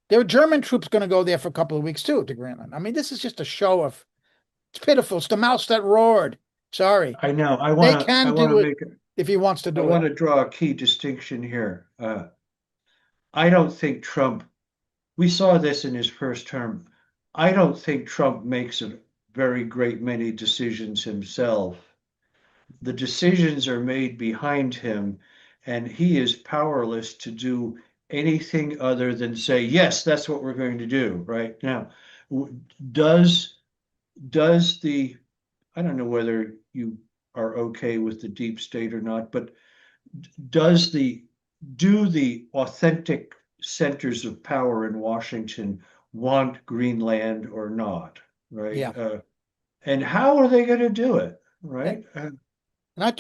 There are German troops going to go there for a couple of weeks too to Greenland. I mean, this is just a show of, it's pitiful. It's the mouse that roared. Sorry. I know. They I can want to do it make if he wants to I do it. want to draw a key distinction here. I don't think Trump, we saw this in his first term. I don't think Trump makes a very great many decisions himself. The decisions are made behind him, and he is powerless to do anything other than say, yes, that's what we're going to do right now. Does the, I don't know whether you are okay with the deep state or not, but does do the authentic centers of power in Washington want Greenland or not, right? Yeah. And how are they going to do it, Yeah. right? And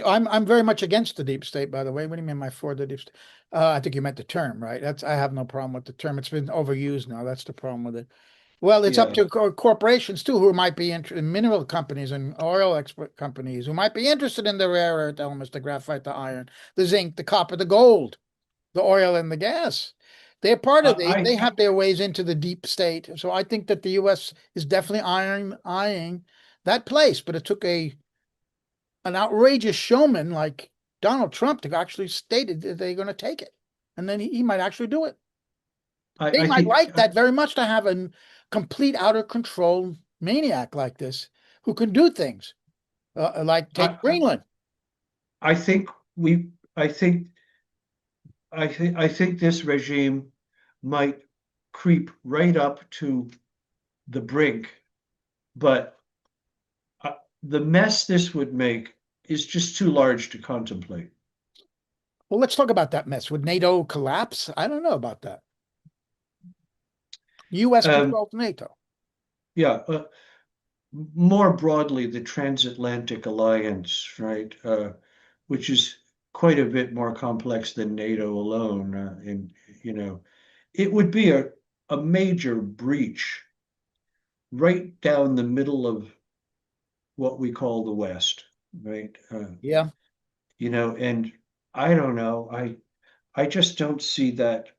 I'm very much against the deep state, by the way. What do you mean by for the deep state? I think you meant the term, right? I have no problem with the term. It's been overused now. That's the problem with it. Well, it's up Yeah, to corporations too, who might be interested in mineral companies and oil export companies who might be interested in the rare earth elements, the graphite, the iron, the zinc, the copper, the gold, the oil, and the gas. They're part of they I have their ways into the deep state. So I think that the U.S. is definitely eyeing that place, but it took an outrageous showman like Donald Trump to actually stated that they're going to take it, and then he might actually do it. They I might think like that very much to have a complete out of control maniac like this who can do things like take I, Greenland. I think we I think this regime might creep right up to the brink, but the mess this would make is just too large to contemplate. Well, let's talk about that mess. Would NATO collapse? I don't know about that. U.S. Um, controls NATO. yeah, more broadly, the transatlantic alliance, right, which is quite a bit more complex than NATO alone. And you know, it would be a major breach right down the middle of what we call the West, right? Yeah. And I don't know. I just don't see that.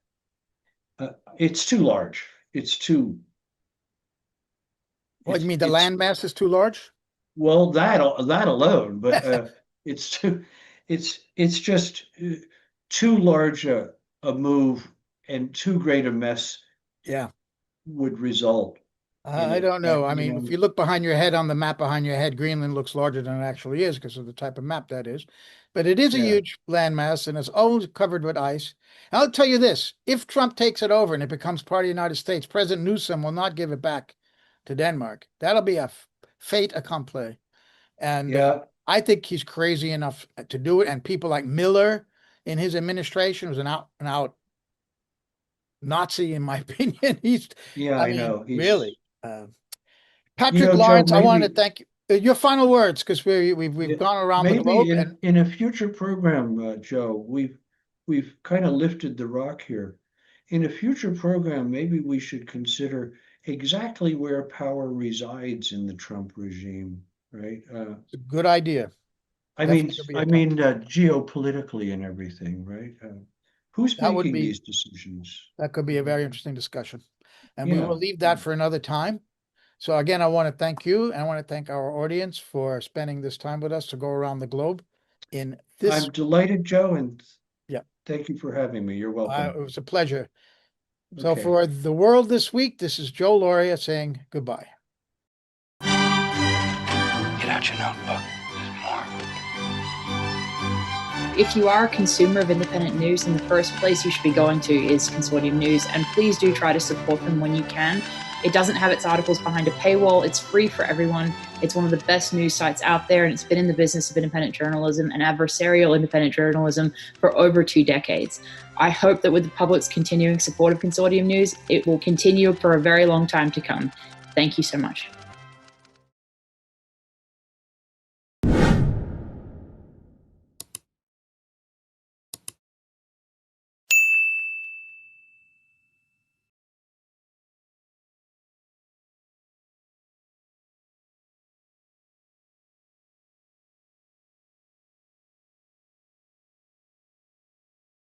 It's too large. It's too. Well, you mean the It's land mass is too large? well that alone, but it's too. It's just too large a move and too great a mess Yeah. would result in I it. don't know. I mean, if you look behind your head on the map behind your head, Greenland looks larger than it actually is because of the type of map that is. But it is a Yeah, huge landmass and it's always covered with ice. I'll tell you this, if Trump takes it over and it becomes part of the United States, President Newsom will not give it back to Denmark. That'll be a fait accompli. And yeah, I think he's crazy enough to do it. And people like Miller in his administration was an out and out Nazi, in my opinion. yeah. I I mean, know he's. really. Patrick Joe, Lawrence, I wanted to thank you. Your final words, because we've yeah, gone around the maybe globe and in a future program, Joe, we've kind of lifted the rock here. In a future program, maybe we should consider exactly where power resides in the Trump regime, right? Good idea. Definitely could be a topic. Geopolitically and everything, right? Who's That would making be these decisions? that could be a very interesting discussion. And we Yeah. will leave that for another time. So again, I want to thank you and I want to thank our audience for spending this time with us to go around the globe in this. I'm delighted, Joe, and Yeah. thank you for having me. You're It welcome. was a pleasure. So Okay. for the world this week, this is Joe Lauria saying goodbye. Get out your notebook. There's more. If you are a consumer of independent news, then the first place you should be going to is Consortium News, and please do try to support them when you can. It doesn't have its articles behind a paywall. It's free for everyone. It's one of the best news sites out there, and it's been in the business of independent journalism and adversarial independent journalism for over 2 decades. I hope that with the public's continuing support of Consortium News, it will continue for a very long time to come. Thank you so much.